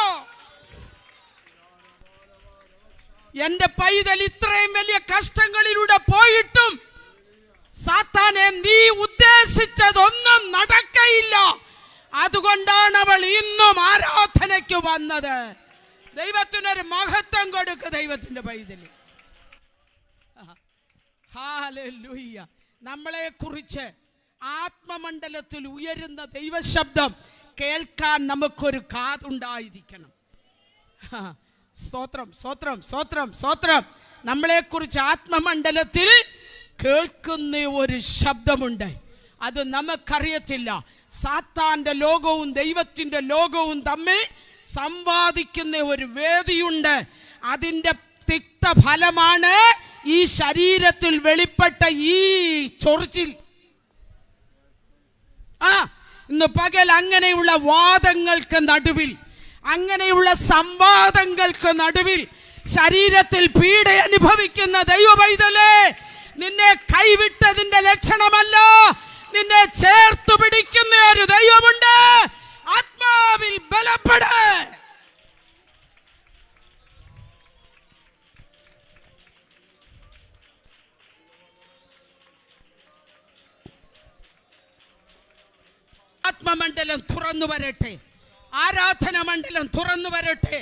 എന്റെ പൈതൽ ഇത്രയും വലിയ കഷ്ടങ്ങളിലൂടെ പോയിട്ടും സാത്താനെ നീ ഉദ്ദേശിച്ചതൊന്നും നടക്കയില്ല. അതുകൊണ്ടാണ് അവൾ ഇന്നും ആരാധനയ്ക്ക് വന്നത്. ദൈവത്തിനൊരു മഹത്വം കൊടുക്ക ദൈവത്തിന്റെ പൈതൽ. ഹല്ലേലൂയ. നമ്മളെ കുറിച്ച് ആത്മമണ്ഡലത്തിൽ ഉയരുന്ന ദൈവശബ്ദം കേൾക്കാൻ നമുക്കൊരു കാതുണ്ടായിരിക്കണം. സ്തോത്രം, സ്തോത്രം, സ്തോത്രം, സ്തോത്രം. നമ്മളെ കുറിച്ച് ആത്മമണ്ഡലത്തിൽ കേൾക്കുന്ന ഒരു ശബ്ദമുണ്ട്. അത് നമുക്കറിയത്തില്ല. സാത്താന്റെ ലോകവും ദൈവത്തിന്റെ ലോകവും തമ്മിൽ സംവാദിക്കുന്ന ഒരു വേദിയുണ്ട്. അതിൻ്റെ തിക്തഫലമാണ് ഈ ശരീരത്തിൽ വെളിപ്പെട്ട ഈ ചൊറിച്ചിൽ. ഇന്ന് പകൽ അങ്ങനെയുള്ള വാദങ്ങൾക്ക് നടുവിൽ, അങ്ങനെയുള്ള സംവാദങ്ങൾക്ക് നടുവിൽ ശരീരത്തിൽ പീഡ അനുഭവിക്കുന്ന ദൈവപൈതലേ, നിന്നെ കൈവിട്ടതിന്റെ ലക്ഷണമല്ല, നിന്നെ ചേർത്തു പിടിക്കുന്ന ഒരു ദൈവമുണ്ട്. ആത്മാവിൽ ബലപ്പെട. ആത്മമണ്ഡലം തുറന്നു വരട്ടെ, ആരാധന മണ്ഡലം തുറന്നു വരട്ടെ,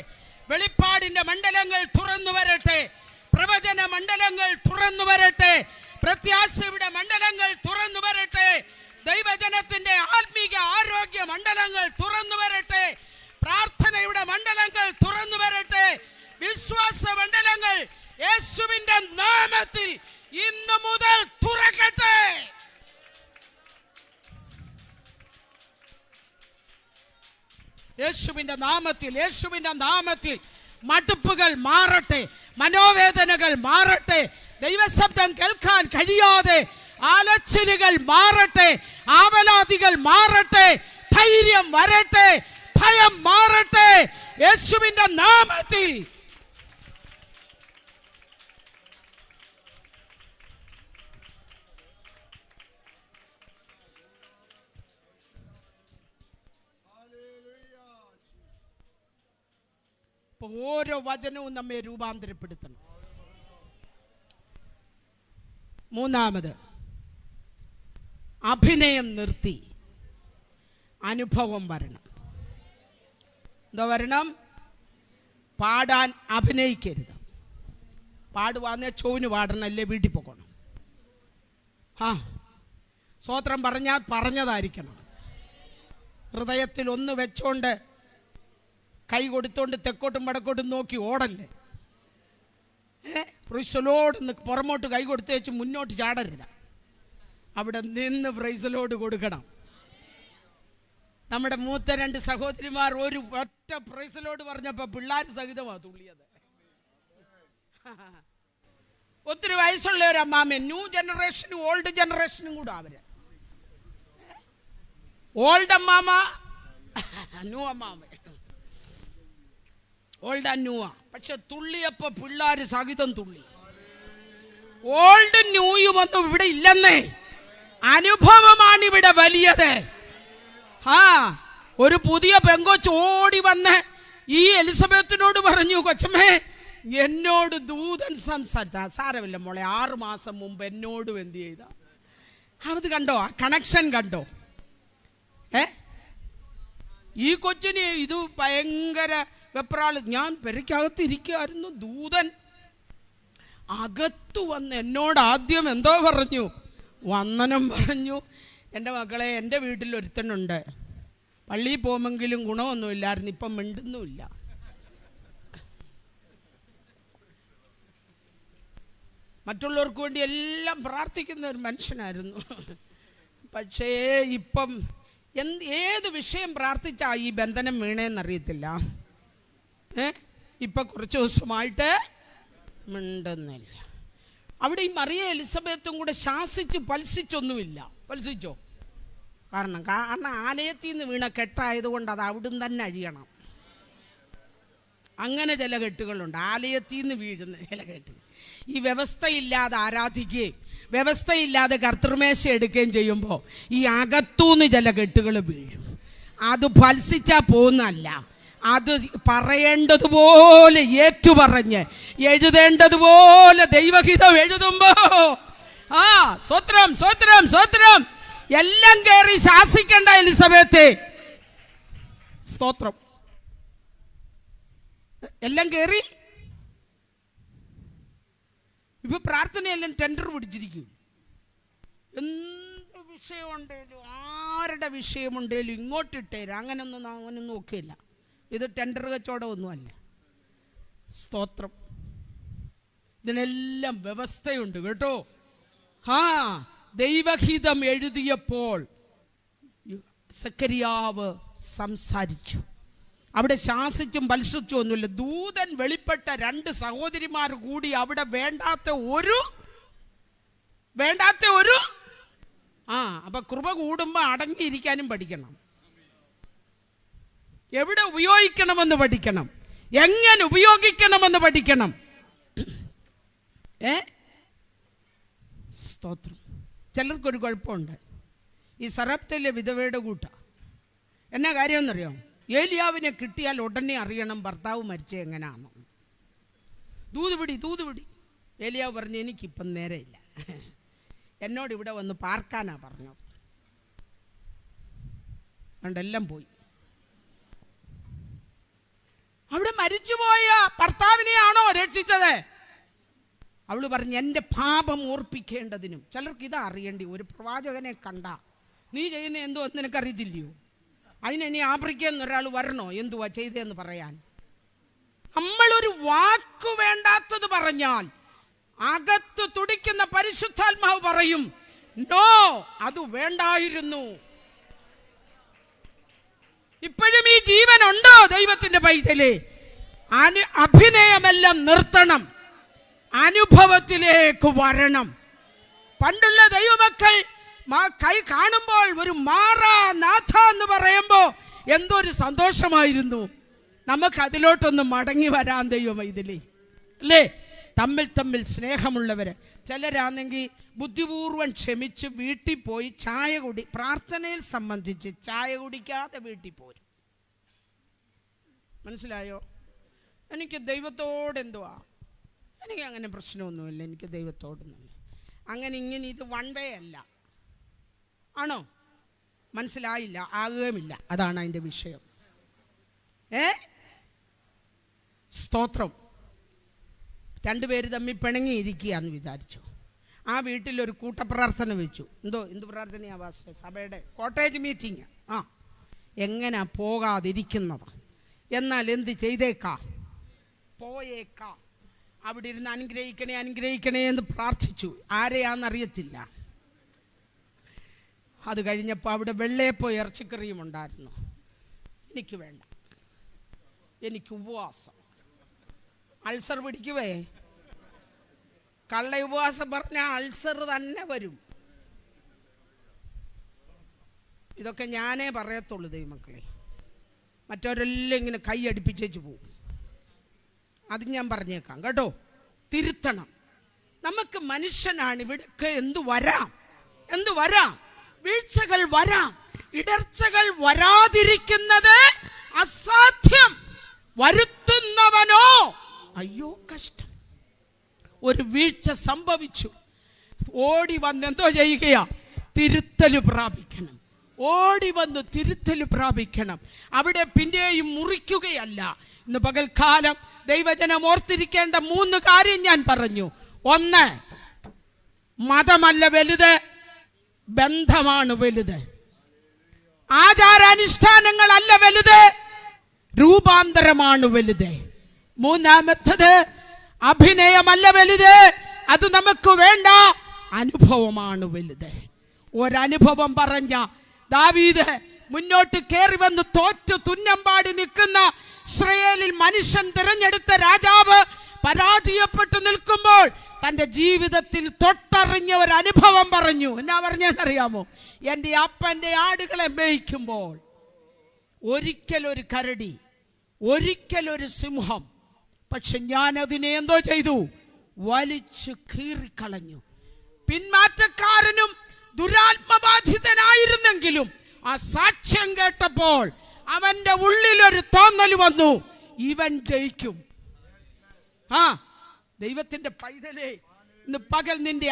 വെളിപ്പാടിന്റെ മണ്ഡലങ്ങൾ തുറന്നു വരട്ടെ, പ്രവചന മണ്ഡലങ്ങൾ തുറന്നു വരട്ടെ, പ്രത്യാശയുടെ മണ്ഡലങ്ങൾ തുറന്നു വരട്ടെ, ദൈവജനത്തിന്റെ ആത്മീക ആരോഗ്യ മണ്ഡലങ്ങൾ തുറന്നു വരട്ടെ, പ്രാർത്ഥനയുടെ മണ്ഡലങ്ങൾ തുറന്നു വരട്ടെ, വിശ്വാസ മണ്ഡലങ്ങൾ യേശുവിന്റെ നാമത്തിൽ ഇന്നു മുതൽ തുറക്കട്ടെ. യേശുവിന്റെ നാമത്തിൽ, യേശുവിന്റെ നാമത്തിൽ മടുപ്പുകൾ മാറട്ടെ, മനോവേദനകൾ മാറട്ടെ, ദൈവശബ്ദം കേൾക്കാൻ കഴിയാതെ ആലച്ചിലുകൾ മാറട്ടെ, ആവലാതികൾ മാറട്ടെ, ധൈര്യം വരട്ടെ, ഭയം മാറട്ടെ യേശുവിന്റെ നാമത്തിൽ. അപ്പോൾ ഓരോ വചനവും നമ്മെ രൂപാന്തരപ്പെടുത്തണം. മൂന്നാമത്, അഭിനയം നിർത്തി അനുഭവം വരണം. എന്താ വരണം? പാടാൻ അഭിനയിക്കരുത്. പാടുവാന്നേ ചോവിന് പാടണം, അല്ലേ വീട്ടിൽ പോകണം. സ്തോത്രം പറഞ്ഞാൽ പറഞ്ഞതായിരിക്കണം. ഹൃദയത്തിൽ ഒന്ന് വെച്ചോണ്ട് കൈ കൊടുത്തോണ്ട് തെക്കോട്ടും വടക്കോട്ടും നോക്കി ഓടല്ലേ. പ്രൈസലോട് പുറമോട്ട് കൈ കൊടുത്ത് വെച്ച് മുന്നോട്ട് ചാടരുത്. അവിടെ നിന്ന് പ്രൈസലോട് കൊടുക്കണം. നമ്മുടെ മൂത്ത 2 സഹോദരിമാർ ഒരു ഒറ്റ പ്രൈസലോട് പറഞ്ഞപ്പോൾ പിള്ളേർ സഹിതമാണ് തുള്ളിയത്. ഒത്തിരി വയസ്സുള്ള ഒരു അമ്മാമ, ന്യൂ ജനറേഷനും ഓൾഡ് ജനറേഷനും കൂടെ. അവര് ഓൾഡ് അമ്മാമ, ന്യൂ അമ്മാമ, ഓൾഡ് ആൻഡ് ന്യൂ. പക്ഷെ തുള്ളിയപ്പോ പിള്ളേര് സഹിതം തുള്ളി. ഓൾഡ് ന്യൂയും ഒന്നും ഇവിടെ ഇല്ലെന്നേ, അനുഭവമാണ് ഇവിടെ വലിയത്. ഒരു പുതിയ പെങ്കൊച്ച് ഓടി വന്ന് ഈ എലിസബത്തിനോട് പറഞ്ഞു, കൊച്ചമ്മേ എന്നോട് ദൂതൻ സംസാരിച്ച. സാരമില്ല മോളെ, 6 മാസം മുമ്പ് എന്നോടും എന്ത് ചെയ്ത. അത് കണ്ടോ, ആ കണക്ഷൻ കണ്ടോ? ഈ കൊച്ചിന് ഇത് ഭയങ്കര വെപ്രാള്. ഞാൻ പെരയ്ക്കകത്തിരിക്കുകയായിരുന്നു, ദൂതൻ അകത്തു വന്ന് എന്നോട് ആദ്യം എന്തോ പറഞ്ഞു, വന്ദനം പറഞ്ഞു. എൻ്റെ മക്കളെ, എൻ്റെ വീട്ടിൽ ഒരുത്തനുണ്ട്, പള്ളിയിൽ പോകുമെങ്കിലും ഗുണമൊന്നുമില്ലായിരുന്നു, ഇപ്പം മിണ്ടുന്നുമില്ല. മറ്റുള്ളവർക്ക് വേണ്ടി എല്ലാം പ്രാർത്ഥിക്കുന്ന ഒരു മനുഷ്യനായിരുന്നു. പക്ഷേ ഇപ്പം ഏത് വിഷയം പ്രാർത്ഥിച്ചാ ഈ ബന്ധനം വീണേന്നറിയത്തില്ല. ഇപ്പം കുറച്ച് ദിവസമായിട്ട് മിണ്ടുന്നില്ല. അവിടെ ഈ മറിയ എലിസബത്തും കൂടെ ശാസിച്ച് പൽസിച്ചൊന്നുമില്ല. പൽസിച്ചോ? കാരണം ആലയത്തിൽ നിന്ന് വീണ കെട്ടായതുകൊണ്ട് അത് അവിടുന്ന് തന്നെ അഴിയണം. അങ്ങനെ ചില കെട്ടുകളുണ്ട്, ആലയത്തിൽ നിന്ന് വീഴുന്ന ചില കെട്ട്. ഈ വ്യവസ്ഥയില്ലാതെ ആരാധിക്കുകയും വ്യവസ്ഥയില്ലാതെ കർത്തൃമേശ എടുക്കുകയും ചെയ്യുമ്പോൾ ഈ അകത്തൂന്ന് ചില കെട്ടുകൾ വീഴും. അത് ഫൽസിച്ചാൽ പോകുന്നതല്ല, അത് പറയേണ്ടതുപോലെ ഏറ്റുപറഞ്ഞ് എഴുതേണ്ടതുപോലെ ദൈവഹിതം എഴുതുമ്പോ സ്വത്രം സ്വത്രം സ്വത്രം എല്ലാം കയറി ശാസിക്കണ്ട എലിസബത്തെ. സ്തോത്രം. എല്ലാം കയറി ഇപ്പൊ പ്രാർത്ഥനയെല്ലാം ടെൻഡർ പിടിച്ചിരിക്കും. എന്ത് വിഷയമുണ്ടേലും ആരുടെ വിഷയമുണ്ടേലും ഇങ്ങോട്ടിട്ടേരും. അങ്ങനൊന്നും ഒക്കെയില്ല. ഇത് ടെൻഡർ കച്ചവടമൊന്നുമല്ല. സ്തോത്രം. ഇതിനെല്ലാം വ്യവസ്ഥയുണ്ട് കേട്ടോ. ദൈവഹിതം എഴുതിയപ്പോൾ സക്കറിയാവ് സംസാരിച്ചു. അവിടെ ശാസിച്ചും പൽസിച്ചും ഒന്നുമില്ല. ദൂതൻ വെളിപ്പെട്ട 2 സഹോദരിമാർ കൂടി അവിടെ വേണ്ടാത്ത ഒരു അപ്പൊ കൃപ കൂടുമ്പോ അടങ്ങിയിരിക്കാനും പഠിക്കണം. എവിടെ ഉപയോഗിക്കണമെന്ന് പഠിക്കണം, എങ്ങനെ ഉപയോഗിക്കണമെന്ന് പഠിക്കണം. സ്തോത്രം. ചിലർക്കൊരു കുഴപ്പമുണ്ട്. ഈ സറപ്തയിലെ വിധവയുടെ കൂട്ട എന്നാ കാര്യമെന്നറിയോ? ഏലിയാവിനെ കിട്ടിയാൽ ഉടനെ അറിയണം ഭർത്താവ് മരിച്ചത് എങ്ങനെയാണോ. തൂതുപിടി. ഏലിയാവ് പറഞ്ഞു, എനിക്കിപ്പം നേരെയില്ല, എന്നോട് ഇവിടെ വന്ന് പാർക്കാനാ പറഞ്ഞത്. അതുകൊണ്ടെല്ലാം പോയി. അവിടെ മരിച്ചുപോയ ഭർത്താവിനെയാണോ രക്ഷിച്ചത്? അവള് പറഞ്ഞു, എൻ്റെ പാപം ഓർപ്പിക്കേണ്ടതിനും. ചിലർക്ക് ഇതാ അറിയേണ്ടി. ഒരു പ്രവാചകനെ കണ്ട നീ ചെയ്യുന്ന എന്തോ നിനക്കറിയത്തില്ലയോ? അതിനി ആഫ്രിക്കയിൽ ഒരാൾ വരണോ എന്തുവാ ചെയ്തതെന്ന് പറയാൻ? നമ്മളൊരു വാക്ക് വേണ്ടാത്തത് പറഞ്ഞാൽ അകത്ത് തുടിക്കുന്ന പരിശുദ്ധാത്മാവ് പറയും, നോ, അത് വേണ്ടായിരുന്നു. ഇപ്പോഴും ഈ ജീവനുണ്ടോ ദൈവത്തിന്റെ പൈതലേ? അഭിനയമെല്ലാം നിർത്തണം, അനുഭവത്തിലേക്ക് വരണം. പണ്ടുള്ള ദൈവമക്കൾ കൈ കാണുമ്പോൾ ഒരു മാറാനാഥ എന്ന് പറയുമ്പോൾ എന്തൊരു സന്തോഷമായിരുന്നു. നമുക്ക് അതിലോട്ടൊന്ന് മടങ്ങി വരാൻ ദൈവം ഇതിലേ അല്ലേ? തമ്മിൽ സ്നേഹമുള്ളവര്. ചിലരാണെങ്കിൽ ബുദ്ധിപൂർവം ക്ഷമിച്ച് വീട്ടിൽ പോയി ചായ പ്രാർത്ഥനയിൽ സംബന്ധിച്ച് ചായ കുടിക്കാതെ വീട്ടിൽ പോരും. മനസ്സിലായോ? എനിക്ക് ദൈവത്തോട് എന്തുവാ, എനിക്ക് അങ്ങനെ പ്രശ്നമൊന്നുമില്ല, എനിക്ക് ദൈവത്തോടൊന്നുമില്ല. അങ്ങനെ ഇങ്ങനെ ഇത് വൺ വേ അല്ല. ആണോ? മനസ്സിലായില്ല, ആകുകയുമില്ല. അതാണ് അതിൻ്റെ വിഷയം. സ്തോത്രം. രണ്ടുപേര് തമ്മിൽ പിണങ്ങിയിരിക്കുക എന്ന് വിചാരിച്ചു. ആ വീട്ടിലൊരു കൂട്ടപ്രാർത്ഥന വെച്ചു. എന്ത് പ്രാർത്ഥനയാ പാസ്റ്റർ? സഭയുടെ കോട്ടേജ് മീറ്റിംഗ്. എങ്ങനെ പോകാതിരിക്കുന്നത്? എന്നാൽ എന്ത് ചെയ്തേക്കാം? പോയേക്കാം. അവിടെ ഇരുന്ന് അനുഗ്രഹിക്കണേ അനുഗ്രഹിക്കണേ എന്ന് പ്രാർത്ഥിച്ചു. ആരെയാണെന്നറിയത്തില്ല. അത് കഴിഞ്ഞപ്പോൾ അവിടെ വെള്ളയപ്പോ ഇറച്ചിക്കറിയും ഉണ്ടായിരുന്നു. എനിക്ക് വേണ്ട, എനിക്ക് ഉപവാസം. അൾസർ പിടിക്കുവേ. കള്ള ഉപവാസം പറഞ്ഞാൽ അൾസർ തന്നെ വരും. ഇതൊക്കെ ഞാനേ പറയത്തുള്ളൂ ദൈവമക്കളെ. മറ്റവരെല്ലാം ഇങ്ങനെ കൈ അടുപ്പിച്ചേച്ച് പോകും. അത് ഞാൻ പറഞ്ഞേക്കാം കേട്ടോ. തിരുത്തണം. നമുക്ക് മനുഷ്യനാണ്. ഇവിടൊക്കെ എന്തു വരാം, വീഴ്ചകൾ വരാം. ഇടർച്ചകൾ വരാതിരിക്കുന്നത് അസാധ്യം. വരുത്തുന്നവനോ അയ്യോ കഷ്ടം. ഒരു വീഴ്ച സംഭവിച്ചു, ഓടി വന്ന് എന്തോ ചെയ്യുകയാ? തിരുത്തല് പ്രാപിക്കണം. ഓടി വന്ന് തിരുത്തല് പ്രാപിക്കണം. അവിടെ പിന്നെയും മുറിക്കുകയല്ല. ഇന്ന് പകൽക്കാലം ദൈവജനം ഓർത്തിരിക്കേണ്ട 3 കാര്യം ഞാൻ പറഞ്ഞു. 1, മതമല്ല വലുത്, ബന്ധമാണ് വലുത്. ആചാരാനുഷ്ഠാനങ്ങളല്ല വലുത്, രൂപാന്തരമാണ് വലുത്. 3-ാമത്തേത്, അഭിനയമല്ല വലുത്, അത് നമുക്ക് വേണ്ട, അനുഭവമാണ് വലുത്. ഒരനുഭവം പറഞ്ഞ ദാവീദ് മുന്നോട്ട് കയറി വന്ന് തോറ്റു തുന്നമ്പാടി നിൽക്കുന്ന ഇസ്രായേലിൽ മനുഷ്യൻ തിരഞ്ഞെടുത്ത രാജാവ് പരാജയപ്പെട്ടു നിൽക്കുമ്പോൾ തൻ്റെ ജീവിതത്തിൽ തൊട്ടറിഞ്ഞ ഒരു അനുഭവം പറഞ്ഞു. എന്നാ പറഞ്ഞെന്നറിയാമോ? എൻ്റെ അപ്പൻ്റെ ആടുകളെ മേയ്ക്കുമ്പോൾ ഒരിക്കലൊരു കരടി, ഒരിക്കലൊരു സിംഹം, പക്ഷെ ഞാൻ അതിനെ എന്തോ ചെയ്തു? വലിച്ചു കീറിക്കളഞ്ഞു. പിന്മാറ്റക്കാരനും ദുരാത്മബാധിതനായിരുന്നെങ്കിലും ആ സാക്ഷ്യം കേട്ടപ്പോൾ അവന്റെ ഉള്ളിലൊരു തോന്നൽ വന്നു, ഇവൻ ജയിക്കും. ദൈവത്തിന്റെ പൈതലേ, ഇന്ന് പകൽ നിന്റെ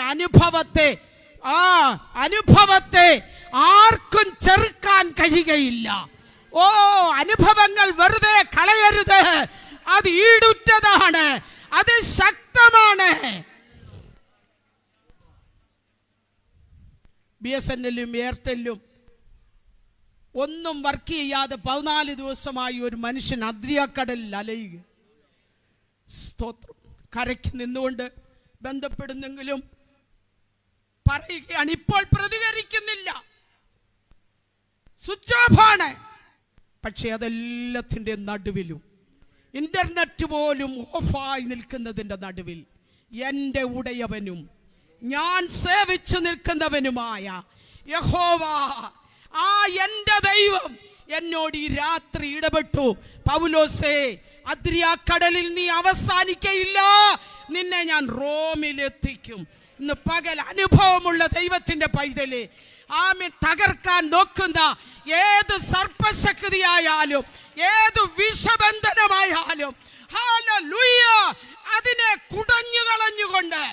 അനുഭവത്തെ ആർക്കും ചെറുക്കാൻ കഴിയുകയില്ല. അനുഭവങ്ങൾ വെറുതെ കളയരുത്. അത് ഈടുറ്റതാണ്, അത് ശക്തമാണ്. BSNL-ലും എയർടെല്ലും ഒന്നും വർക്ക് ചെയ്യാതെ 14 ദിവസമായി ഒരു മനുഷ്യൻ അദ്രിയാക്കടലിൽ അലയുക. സ്തോത്രം. കരയ്ക്ക് നിന്നുകൊണ്ട് ബന്ധപ്പെടുന്നെങ്കിലും പറയുകയാണ്, ഇപ്പോൾ പ്രതികരിക്കുന്നില്ല, സ്വിച്ച് ഓഫ് ആണ്. പക്ഷെ അതെല്ലാത്തിൻ്റെ നടുവിലും, ഇന്റർനെറ്റ് പോലും ഓഫായി നിൽക്കുന്നതിൻ്റെ നടുവിൽ, എൻ്റെ ഉടയവനും ഞാൻ സേവിച്ചു നിൽക്കുന്നവനുമായ യഹോവ, എൻ്റെ ദൈവം എന്നോട് ഈ രാത്രി ഇടപെട്ടു. പൗലോസേ, അദ്രിയാക്കടലിൽ നീ അവസാനിക്കയില്ല, നിന്നെ ഞാൻ റോമിലെത്തിക്കും. ഇന്ന് പകൽ അനുഭവമുള്ള ദൈവത്തിന്റെ പൈതലേ, ആമേൻ, തകർക്കാൻ നോക്കുന്ന ഏത് സർപ്പശക്തിയായാലും ഏത് വിഷബന്ധനമായാലും ഹല്ലേലൂയ, അതിനെ കുടഞ്ഞു കളഞ്ഞുകൊണ്ട്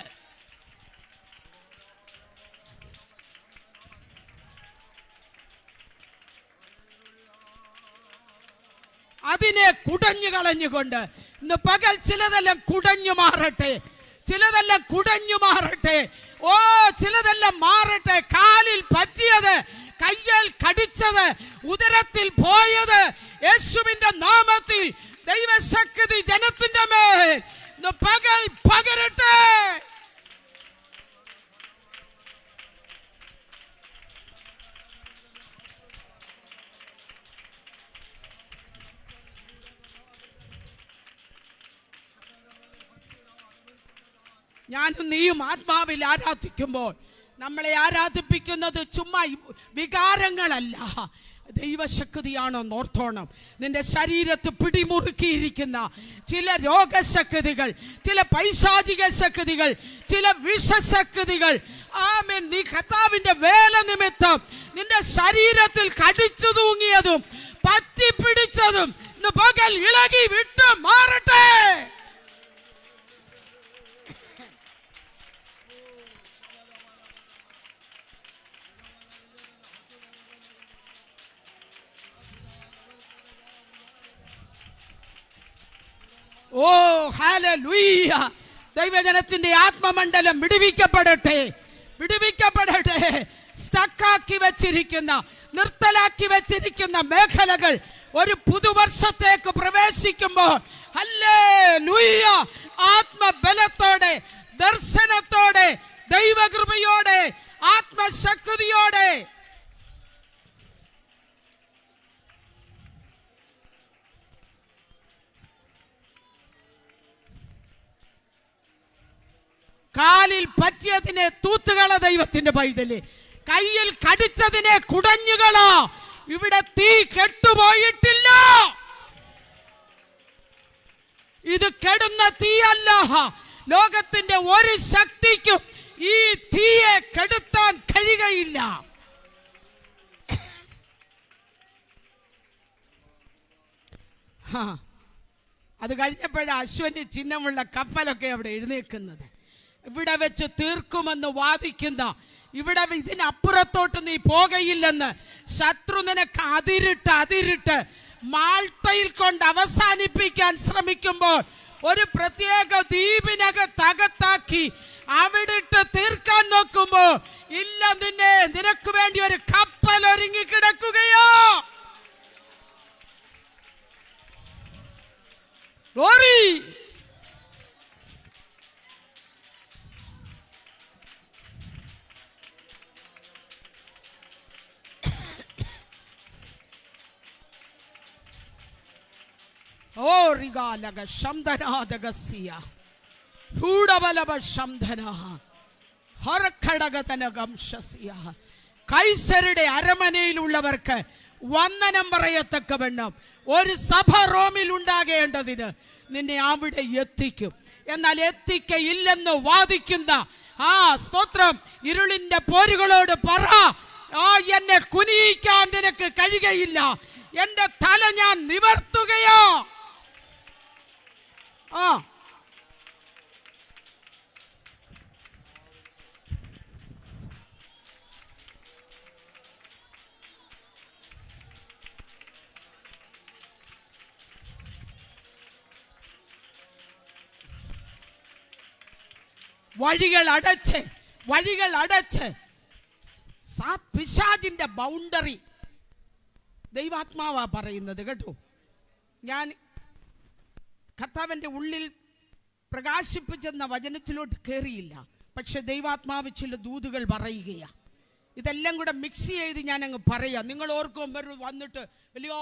ഇന്ന് പകൽ ചിലതെല്ലാം കുടഞ്ഞു മാറട്ടെ, ചിലതെല്ലാം മാറട്ടെ. കാലിൽ പറ്റിയത്, കയ്യിൽ കടിച്ചത്, ഉദരത്തിൽ പോയത്, യേശുവിന്റെ നാമത്തിൽ ദൈവശക്തി ജനത്തിന്റെ മേൽ ഇന്ന് പകൽ പകരട്ടെ. ഞാനും നീയും ആത്മാവിൽ ആരാധിക്കുമ്പോൾ നമ്മളെ ആരാധിപ്പിക്കുന്നത് ചുമ്മാ വികാരങ്ങളല്ല, ദൈവശക്തിയാണോ നോർത്തോണം. നിന്റെ ശരീരത്ത് പിടിമുറുക്കിയിരിക്കുന്ന ചില രോഗശക്തികൾ, ചില പൈശാചിക ശക്തികൾ, ചില വിഷശക്തികൾ, ആമേൻ, നീ കർത്താവിന്റെ വേല നിമിത്തം നിന്റെ ശരീരത്തിൽ കടിച്ചു തൂങ്ങിയതും പറ്റിപ്പിടിച്ചതും ഇന്ന് പകൽ ഇളകി വിട്ട് മാറട്ടെ. ഓ ഹല്ലേലൂയ. ദൈവജനത്തിന്റെ ആത്മമണ്ഡലം വിടുവിക്കപ്പെടട്ടെ, വിടുവിക്കപ്പെടട്ടെ. സ്റ്റക്കാക്കി വെച്ചിരിക്കുന്ന, നിർത്തലാക്കി വെച്ചിരിക്കുന്ന മേഖലകൾ ഒരു പുതുവർഷത്തേക്ക് പ്രവേശിക്കുമ്പോൾ ഹല്ലേലൂയ ആത്മബലത്തോടെ, ദർശനത്തോടെ, ദൈവകൃപയോടെ, ആത്മശക്തിയോടെ കാലിൽ പറ്റിയതിനെ തൂത്തുകള ദൈവത്തിന്റെ പൈതല്, കയ്യിൽ കടിച്ചതിനെ കുടഞ്ഞുകളോ. ഇവിടെ തീ കെട്ടുപോയിട്ടില്ല. ഇത് കെടുന്ന തീയല്ല. ലോകത്തിന്റെ ഒരു ശക്തിക്കും ഈ തീയെ കെടുത്താൻ കഴിയുകയില്ല. അത് കഴിഞ്ഞപ്പോഴാണ് അശ്വന് ചിഹ്നമുള്ള കപ്പലൊക്കെ അവിടെ എഴുന്നേൽക്കുന്നത്. ഇവിടെ വെച്ച് തീർക്കുമെന്ന് വാദിക്കുന്ന, ഇവിടെ ഇതിനപ്പുറത്തോട്ട് നീ പോകയില്ലെന്ന് ശത്രു നിനക്ക് അതിരിട്ട് മാൾട്ടയിൽ കൊണ്ട് അവസാനിപ്പിക്കാൻ ശ്രമിക്കുമ്പോൾ ഒരു പ്രത്യേക ദ്വീപിനകത്തകത്താക്കി അവിടിട്ട് തീർക്കാൻ നോക്കുമ്പോൾ ഇല്ല, നിനക്ക് വേണ്ടി ഒരു കപ്പൽ ഒരുങ്ങി കിടക്കുകയോ. ഗ്ലോറി. കൈസരുടെ അരമനയിലുള്ളവർക്ക് വന്ദനം പറയത്തക്കവണ്ണം ഒരു സഭ റോമിൽ ഉണ്ടാകേണ്ടതിന് നിന്നെ അവിടെ എത്തിക്കും. എന്നാൽ എത്തിക്കയില്ലെന്ന് വാദിക്കുന്ന സ്തോത്രം ഇരുളിന്റെ പോരുകളോട് പറ, എന്നെ കുനിയിക്കാൻ നിനക്ക് കഴിയുകയില്ല. എന്റെ തല ഞാൻ നിവർത്തുകയോ. വഴികൾ അടച്ച് പിശാചിന്റെ ബൗണ്ടറി ദൈവാത്മാവാ പറയുന്നത് കേട്ടോ. ഞാൻ കർത്താവിൻ്റെ ഉള്ളിൽ പ്രകാശിപ്പിച്ചെന്ന വചനത്തിലോട്ട് കയറിയില്ല. പക്ഷെ ദൈവാത്മാവ് ചില ദൂതുകൾ പറയുകയാണ്. ഇതെല്ലാം കൂടെ മിക്സ് ചെയ്ത് ഞാൻ അങ്ങ് പറയാം. നിങ്ങൾ ഓർക്കും വന്നിട്ട് വലിയ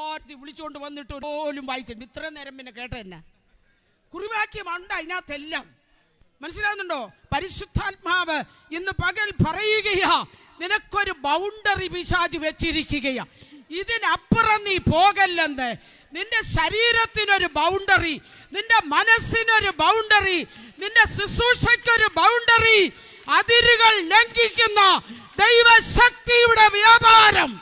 വിളിച്ചുകൊണ്ട് വന്നിട്ട് പോലും വായിച്ചിട്ടുണ്ട്. ഇത്ര നേരം പിന്നെ കേട്ട തന്നെ കുറിവാക്യമുണ്ട് അതിനകത്തെല്ലാം. മനസ്സിലാവുന്നുണ്ടോ? പരിശുദ്ധാത്മാവ് ഇന്ന് പകൽ പറയുകയാ, നിനക്കൊരു ബൗണ്ടറി പിശാച് വെച്ചിരിക്കുകയാ. ഇതിനപ്പുറം നീ പോകല്ലെന്ന്. നിന്റെ ശരീരത്തിനൊരു ബൗണ്ടറി, നിന്റെ മനസ്സിനൊരു ബൗണ്ടറി, നിന്റെ ശുശ്രൂഷയ്ക്കൊരു ബൗണ്ടറി. അതിരുകൾ ലംഘിക്കുന്ന ദൈവശക്തിയുടെ വ്യാപാരം.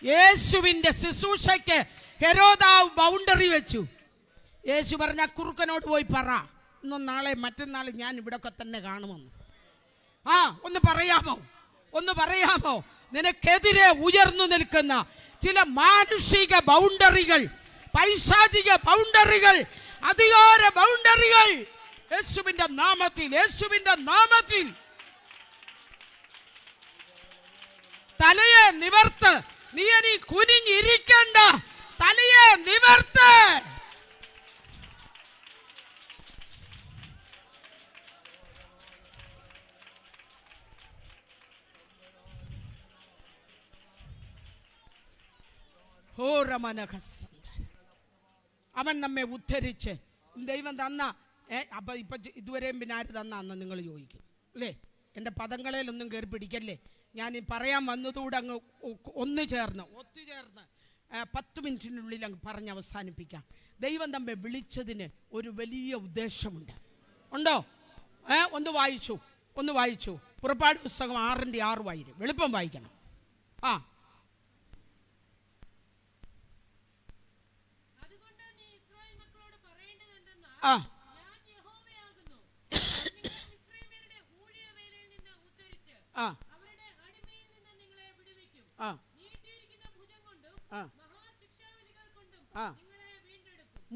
യേശുവിന്റെ ശുശ്രൂഷയ്ക്ക് ഹെരോദാവ് ബൗണ്ടറി വെച്ചു. യേശു പറഞ്ഞ കുറുക്കനോട് പോയി പറ, ഇന്നും നാളെ മറ്റന്നാൾ ഞാൻ ഇവിടൊക്കെ തന്നെ കാണുമെന്ന്. ഒന്ന് പറയാമോ നിനക്കെതിരെ ഉയർന്നു നിൽക്കുന്ന ചില മാനുഷിക ബൗണ്ടറികൾ, പൈശാചിക ബൗണ്ടറികൾ, അധികാര ബൗണ്ടറികൾ യേശുവിന്റെ നാമത്തിൽ തലയെ നിവർത്ത്. നീ ഇനി കുനിഞ്ഞിരിക്കണ്ട, തലയെ നിവർത്ത്. അവൻ നമ്മെ ഉദ്ധരിച്ച് ദൈവം തന്ന. അപ്പൊ ഇതുവരെയും പിന്നെ ആര് തന്ന നിങ്ങൾ ചോദിക്കും അല്ലേ? എൻ്റെ പദങ്ങളേലൊന്നും കയറി പിടിക്കല്ലേ. ഞാൻ ഈ പറയാൻ വന്നതുകൂടെ അങ്ങ് ഒത്തുചേർന്ന് 10 മിനിറ്റിനുള്ളിൽ അങ്ങ് പറഞ്ഞ് അവസാനിപ്പിക്കാം. ദൈവം നമ്മെ വിളിച്ചതിന് ഒരു വലിയ ഉദ്ദേശമുണ്ട്. ഉണ്ടോ? ഒന്ന് വായിച്ചു. പുറപ്പാട് പുസ്തകം 6:6 വായിരും. എളുപ്പം വായിക്കണം.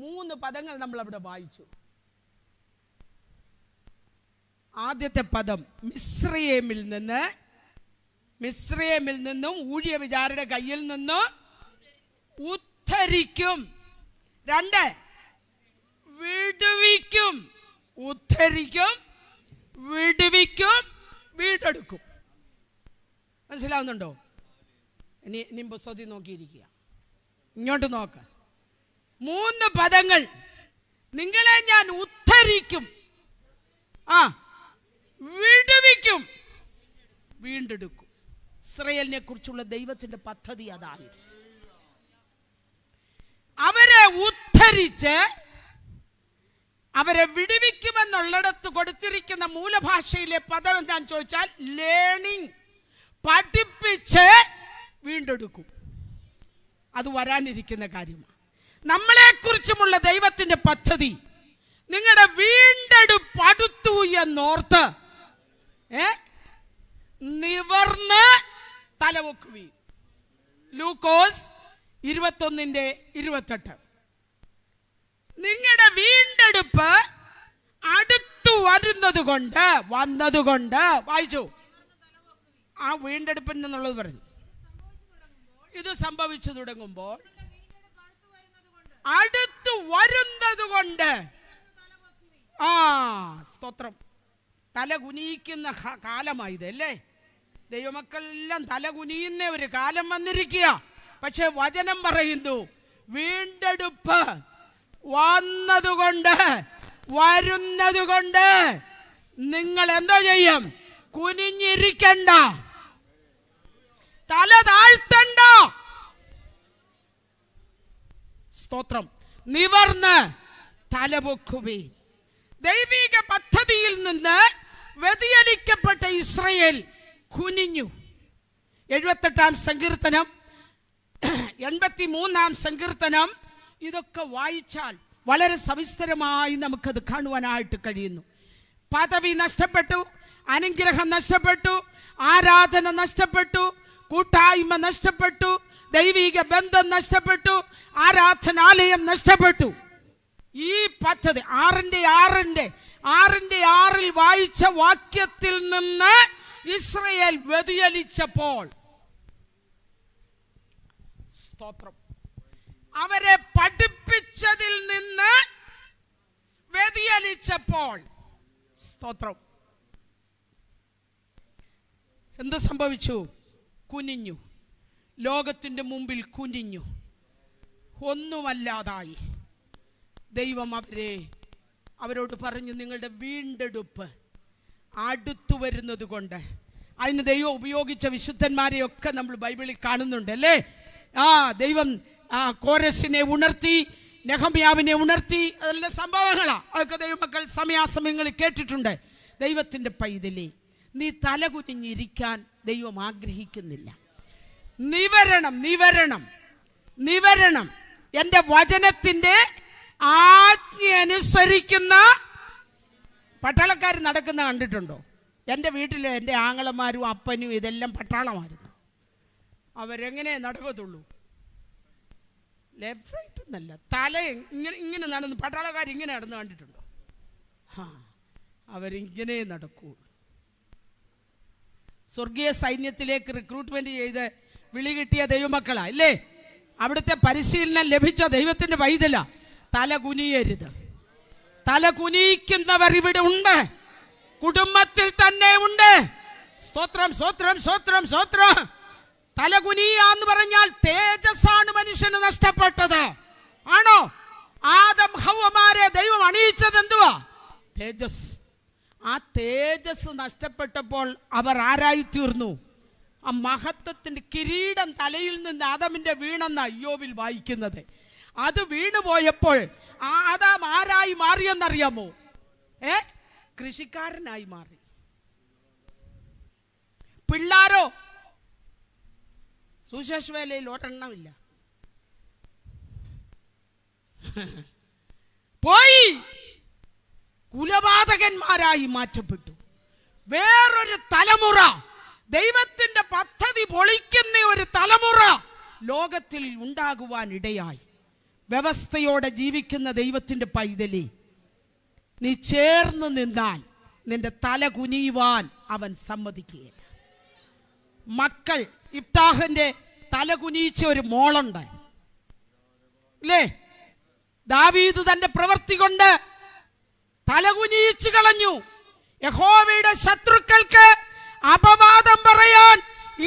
മൂന്ന് പദങ്ങൾ നമ്മൾ അവിടെ വായിച്ചു. ആദ്യത്തെ പദം മിസ്രയീമിൽ നിന്നും ഊഴിയ വിചാരുടെ കയ്യിൽ നിന്ന് ഉദ്ധരിക്കും. 2 വിടുവിക്കും. ഉദ്ധരിക്കും, വിടുവിക്കും, വീണ്ടെടുക്കും. മനസ്സിലാവുന്നുണ്ടോ? ഇനി പുസ്തകത്തിൽ നോക്കിയിരിക്കുക. ഇങ്ങോട്ട് നോക്ക. 3 പദങ്ങൾ. നിങ്ങളെ ഞാൻ ഉദ്ധരിക്കും, വിടുവിക്കും, വീണ്ടെടുക്കും. ഇസ്രായേലിനെ കുറിച്ചുള്ള ദൈവത്തിന്റെ പദ്ധതി അതായിരുന്നു. അവരെ ഉദ്ധരിച്ച് അവരെ വിടുവിക്കുമെന്നുള്ളിടത്ത് കൊടുത്തിരിക്കുന്ന മൂലഭാഷയിലെ പദം എന്താണെന്ന് ചോദിച്ചാൽ ലേണിംഗ്, പഠിപ്പിച്ച് വീണ്ടെടുക്കും. അത് വരാനിരിക്കുന്ന കാര്യമാണ്. നമ്മളെക്കുറിച്ചുമുള്ള ദൈവത്തിന്റെ പദ്ധതി നിങ്ങളുടെ വീണ്ടെടുപ്പ് അടുത്തു എന്നോർത്ത് നിവർന്ന് തലവെക്കുവീൻ. ലൂക്കോസ് 21:28. നിങ്ങളുടെ വീണ്ടെടുപ്പ് അടുത്തു വന്നതുകൊണ്ട് വായിച്ചു. ആ വീണ്ടെടുപ്പിൽ നിന്നുള്ളത് പറഞ്ഞു. ഇത് സംഭവിച്ചു തുടങ്ങുമ്പോൾ അടുത്തു വരുന്നത് കൊണ്ട് സ്തോത്രം, തല കുനിയിക്കുന്ന കാലമായത് അല്ലേ? ദൈവമക്കളെല്ലാം തല കുനിയുന്ന ഒരു കാലം വന്നിരിക്കുക. പക്ഷെ വചനം പറയുന്നു വീണ്ടെടുപ്പ് വരുന്നതുകൊണ്ട് നിങ്ങൾ എന്തോ ചെയ്യും? കുനിഞ്ഞിരിക്കണ്ട, തല താഴ്ത്തണ്ട. സ്തോത്രം. നിവർന്ന് തലപൊക്കുവീൻ. ദൈവിക പദ്ധതിയിൽ നിന്ന് വ്യതിചലിക്കപ്പെട്ട ഇസ്രായേൽ കുനിഞ്ഞു. 78-ാം സങ്കീർത്തനം, 83-ാം സങ്കീർത്തനം, ഇതൊക്കെ വായിച്ചാൽ വളരെ സവിസ്തരമായി നമുക്കത് കാണുവാനായിട്ട് കഴിയുന്നു. പദവി നഷ്ടപ്പെട്ടു, അനുഗ്രഹം നഷ്ടപ്പെട്ടു, ആരാധന നഷ്ടപ്പെട്ടു, കൂട്ടായ്മ നഷ്ടപ്പെട്ടു, ദൈവിക ബന്ധം നഷ്ടപ്പെട്ടു, ആരാധനാലയം നഷ്ടപ്പെട്ടു. ഈ പദ്ധതി 6:6 വായിച്ച വാക്യത്തിൽ നിന്ന് ഇസ്രായേൽ വ്യതിചലിച്ചപ്പോൾ, സ്തോത്രം, അവരെ പഠിപ്പിച്ചതിൽ നിന്ന് വ്യതിചലിച്ചപ്പോൾ, സ്തോത്രം, എന്ത് സംഭവിച്ചു? കുനിഞ്ഞു. ലോകത്തിന്റെ മുമ്പിൽ കുനിഞ്ഞു. ഒന്നുമല്ലാതായി. ദൈവം അവരോട് പറഞ്ഞു, നിങ്ങളുടെ വീണ്ടെടുപ്പ് അടുത്തു വരുന്നത് കൊണ്ട്. അതിന് ദൈവം ഉപയോഗിച്ച വിശുദ്ധന്മാരെയൊക്കെ നമ്മൾ ബൈബിളിൽ കാണുന്നുണ്ട് അല്ലേ? ദൈവം കോരസിനെ ഉണർത്തി, നെഹമ്യാവിനെ ഉണർത്തി. അതെല്ലാം സംഭവങ്ങളാണ്. അതൊക്കെ ദൈവമക്കൾ സമയാസമയങ്ങളിൽ കേട്ടിട്ടുണ്ട്. ദൈവത്തിന്റെ പൈതലേ, നീ തലകുനിഞ്ഞിരിക്കാൻ ദൈവം ആഗ്രഹിക്കുന്നില്ല. നിവരണം. എൻ്റെ വചനത്തിന്റെ ആജ്ഞ അനുസരിക്കുന്ന പട്ടാളക്കാർ നടക്കുന്ന കണ്ടിട്ടുണ്ടോ? എൻ്റെ വീട്ടിൽ എൻ്റെ ആങ്ങളമാരും അപ്പനും ഇതെല്ലാം പട്ടാളമായിരുന്നു. അവരെങ്ങനെ നടക്കത്തുള്ളൂ? ലെഫ്റ്റ് റൈറ്റ് എന്നല്ല, തല ഇങ്ങനെ നടന്ന്, പട്ടാളക്കാർ ഇങ്ങനെ നടന്ന് കണ്ടിട്ടുണ്ടോ? അവരിങ്ങനെ നടക്കൂ. സ്വർഗീയ സൈന്യത്തിലേക്ക് റിക്രൂട്ട്മെന്റ് ചെയ്ത് വിളി കിട്ടിയ ദൈവമക്കളാ അല്ലേ? അവിടുത്തെ പരിശീലനം ലഭിച്ച ദൈവത്തിന്റെ പൈതല. തല കുനിയരുത്. തല കുനിയിക്കുന്നവർ ഇവിടെ ഉണ്ട്, കുടുംബത്തിൽ തന്നെ ഉണ്ട്. സ്തോത്രം, സ്തോത്രം, സ്തോത്രം, സ്തോത്രം. തല കുനിയാന്ന് പറഞ്ഞാൽ തേജസ്സാണ് മനുഷ്യന് നഷ്ടപ്പെട്ടത്. ആണോ? ആദം ഹവ്വമാരെ ദൈവം അണിയിച്ചത് എന്തുവാ? തേജസ്. ആ തേജസ് നഷ്ടപ്പെട്ടപ്പോൾ അവർ ആരായി തീർന്നു? ആ മഹത്വത്തിന്റെ കിരീടം തലയിൽ നിന്ന് ആദാമിന്റെ വീണെന്ന അയ്യോബിൽ വായിക്കുന്നത്. അത് വീണുപോയപ്പോൾ ആദാം ആരായി മാറിയെന്നറിയാമോ? കൃഷിക്കാരനായി മാറി. പിള്ളാരോ സുശേഷ വേലയിൽ ഒരെണ്ണമില്ല, പോയി കുലപാതകന്മാരായി മാറ്റപ്പെട്ടു. വേറൊരു തലമുറ, ദൈവത്തിന്റെ പദ്ധതി പൊളിക്കുന്ന ഒരു തലമുറ ലോകത്തിൽ ഉണ്ടാകുവാൻ ഇടയായി. വ്യവസ്ഥയോടെ ജീവിക്കുന്ന ദൈവത്തിന്റെ പൈതലേ, നീ ചേർന്ന് നിന്നാൽ നിന്റെ തല കുനിയുവാൻ അവൻ സമ്മതിക്കുകയില്ല. മക്കൾ, ഇബ്താഹിന്റെ തല കുനിയിച്ച ഒരു മോളുണ്ട് അല്ലേ? ദാവീദ് തന്റെ പ്രവൃത്തി കൊണ്ട് തല കുനിയിച്ചു കളഞ്ഞു. യഹോവയുടെ ശത്രുക്കൾക്ക് അപവാദം പറയാൻ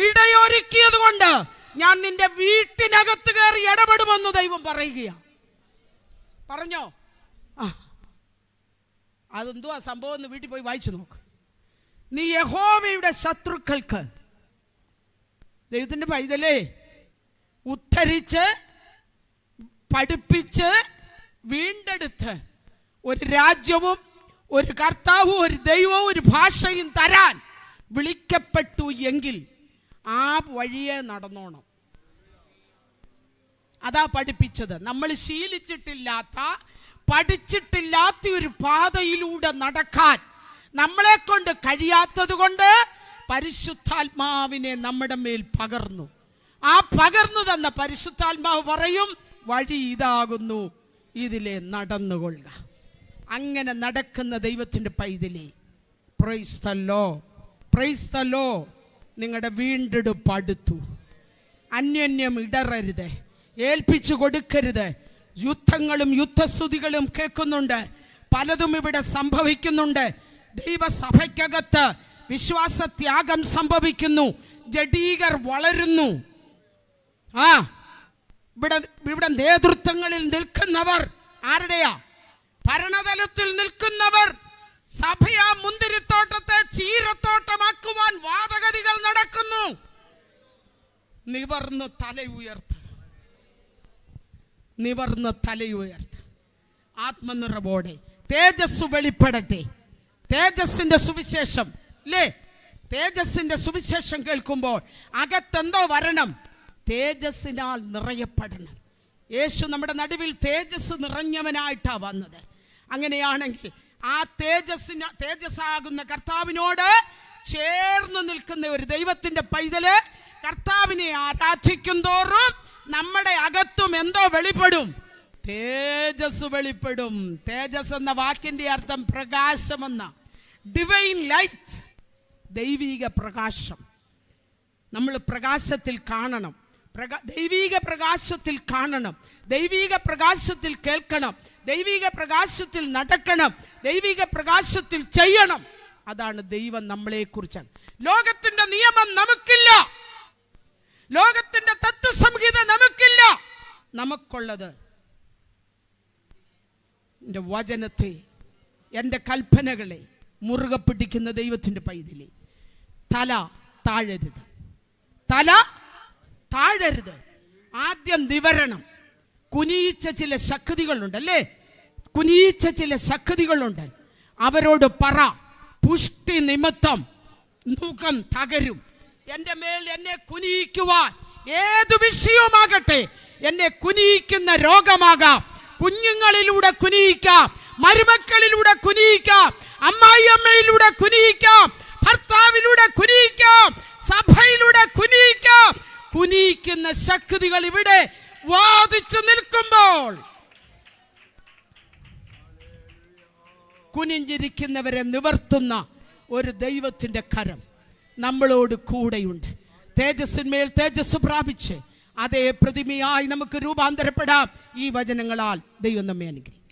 ഇടയൊരുക്കിയത് കൊണ്ട് ഞാൻ നിന്റെ വീട്ടിനകത്ത് കയറി ഇടപെടുമെന്ന് ദൈവം പറയുകയാ. പറഞ്ഞോ? അതെന്തുവാ സംഭവം എന്ന് വീട്ടിൽ പോയി വായിച്ചു നോക്ക്. നീ യഹോവയുടെ ശത്രുക്കൾക്ക്, ദൈവത്തിന്റെ പൈതലേ, ഉദ്ധരിച്ച് പഠിപ്പിച്ച് വീണ്ടെടുത്ത് ഒരു രാജ്യവും ഒരു കർത്താവും ഒരു ദൈവവും ഒരു ഭാഷയും തരാൻ വിളിക്കപ്പെട്ടു എങ്കിൽ ആ വഴിയെ നടന്നോണം. അതാ പഠിപ്പിച്ചത്. നമ്മൾ ശീലിച്ചിട്ടില്ലാത്ത, പഠിച്ചിട്ടില്ലാത്ത ഒരു പാതയിലൂടെ നടക്കാൻ നമ്മളെ കൊണ്ട് കഴിയാത്തത് കൊണ്ട് പരിശുദ്ധാത്മാവിനെ നമ്മുടെ മേൽ പകർന്നു. ആ പകർന്നു തന്ന പരിശുദ്ധാത്മാവ് പറയും, വഴി ഇതാകുന്നു, ഇതിലെ നടന്നുകൊള്ളുക. അങ്ങനെ നടക്കുന്ന ദൈവത്തിന്റെ പൈതലേ, praise the lord, praise the lord. നിങ്ങളുടെ വീണ്ടെടുപ്പ് അടുത്തു. അന്യോന്യം ഇടറരുത്, ഏൽപ്പിച്ചു കൊടുക്കരുത്. യുദ്ധങ്ങളും യുദ്ധസ്തുതികളും കേൾക്കുന്നുണ്ട്, പലതും ഇവിടെ സംഭവിക്കുന്നുണ്ട്. ദൈവസഭയ്ക്കകത്ത് വിശ്വാസത്യാഗം സംഭവിക്കുന്നു, ജഡീകർ വളരുന്നു. ഇവിടെ നേതൃത്വങ്ങളിൽ നിൽക്കുന്നവർ ആരുടെയാ? ഭരണതലത്തിൽ നിൽക്കുന്നവർ സഭയാ മുന്തിരിത്തോട്ടത്തെ ചീരത്തോട്ടമാക്കുവാൻ വാദഗതികൾ നടക്കുന്നു. നിവർന്ന് തലയുയർത്ത്, നിവർന്ന് തലയുയർത്ത്. ആത്മനിറവോടെ തേജസ് വെളിപ്പെടട്ടെ. തേജസ്സിന്റെ സുവിശേഷം അല്ലേ? തേജസ്സിന്റെ സുവിശേഷം കേൾക്കുമ്പോൾ അകത്തെന്തോ വരണം? തേജസ്സിനാൽ നിറയപ്പെടണം. യേശു നമ്മുടെ നടുവിൽ തേജസ് നിറഞ്ഞവനായിട്ടാണ് വന്നത്. അങ്ങനെയാണെങ്കിൽ ആ തേജസ്സാകുന്ന കർത്താവിനോട് ചേർന്ന് നിൽക്കുന്ന ഒരു ദൈവത്തിന്റെ പൈതല് കർത്താവിനെ ആരാധിക്കും തോറും നമ്മുടെ അകത്തും എന്തോ വെളിപ്പെടും? തേജസ് വെളിപ്പെടും. തേജസ് എന്ന വാക്കിന്റെ അർത്ഥം പ്രകാശമെന്ന, ഡിവൈൻ ലൈറ്റ്, ദൈവിക പ്രകാശം. നമ്മൾ പ്രകാശത്തിൽ കാണണം, ദൈവിക പ്രകാശത്തിൽ കാണണം, ദൈവിക പ്രകാശത്തിൽ കേൾക്കണം, ദൈവിക പ്രകാശത്തിൽ നടക്കണം, ദൈവിക പ്രകാശത്തിൽ ചെയ്യണം. അതാണ് ദൈവം നമ്മളെ കുറിച്ചാണ്. ലോകത്തിന്റെ നിയമം നമുക്കില്ല, ലോകത്തിന്റെ തത്വസംഹിത നമുക്കില്ല. നമുക്കുള്ളത് എൻ്റെ വചനത്തെ, എൻ്റെ കൽപ്പനകളെ മുറുകെ പിടിക്കുന്ന ദൈവത്തിന്റെ പൈതലേ, തല താഴരുത്, തല താഴരുത്. ആദ്യം നിവരണം. കുനിയിച്ച ചില ശക്തികളുണ്ട് അല്ലേ? കുനിയിച്ച ചില ശക്തികളുണ്ട്. അവരോട് പറ, പുഷ്ടി നിമിത്തം മുഖം തകരും. എൻ്റെ മേൽ എന്നെ കുനിയിക്കുവാൻ ഏതു വിഷയവുമാകട്ടെ, എന്നെ കുനിയിക്കുന്ന രോഗമാകാം, കുഞ്ഞുങ്ങളിലൂടെ കുനിയിക്കാം, മരുമക്കളിലൂടെ കുനിയിക്കാം, അമ്മായിയമ്മയിലൂടെ കുനിയിക്കാം, ഭർത്താവിലൂടെ കുനിയിക്കാം, സഭയിലൂടെ കുനിയിക്കാം. കുനിയിക്കുന്ന ശക്തികൾ ഇവിടെ വാദിച്ചു നിൽക്കുമ്പോൾ കുനിഞ്ഞിരിക്കുന്നവരെ നിവർത്തുന്ന ഒരു ദൈവത്തിന്റെ കരം നമ്മളോട് കൂടെയുണ്ട്. തേജസ്സിന്മേൽ തേജസ് പ്രാപിച്ച് അതേ പ്രതിമയായി നമുക്ക് രൂപാന്തരപ്പെടാം. ഈ വചനങ്ങളാൽ ദൈവം നമ്മെ അനുഗ്രഹിക്കും.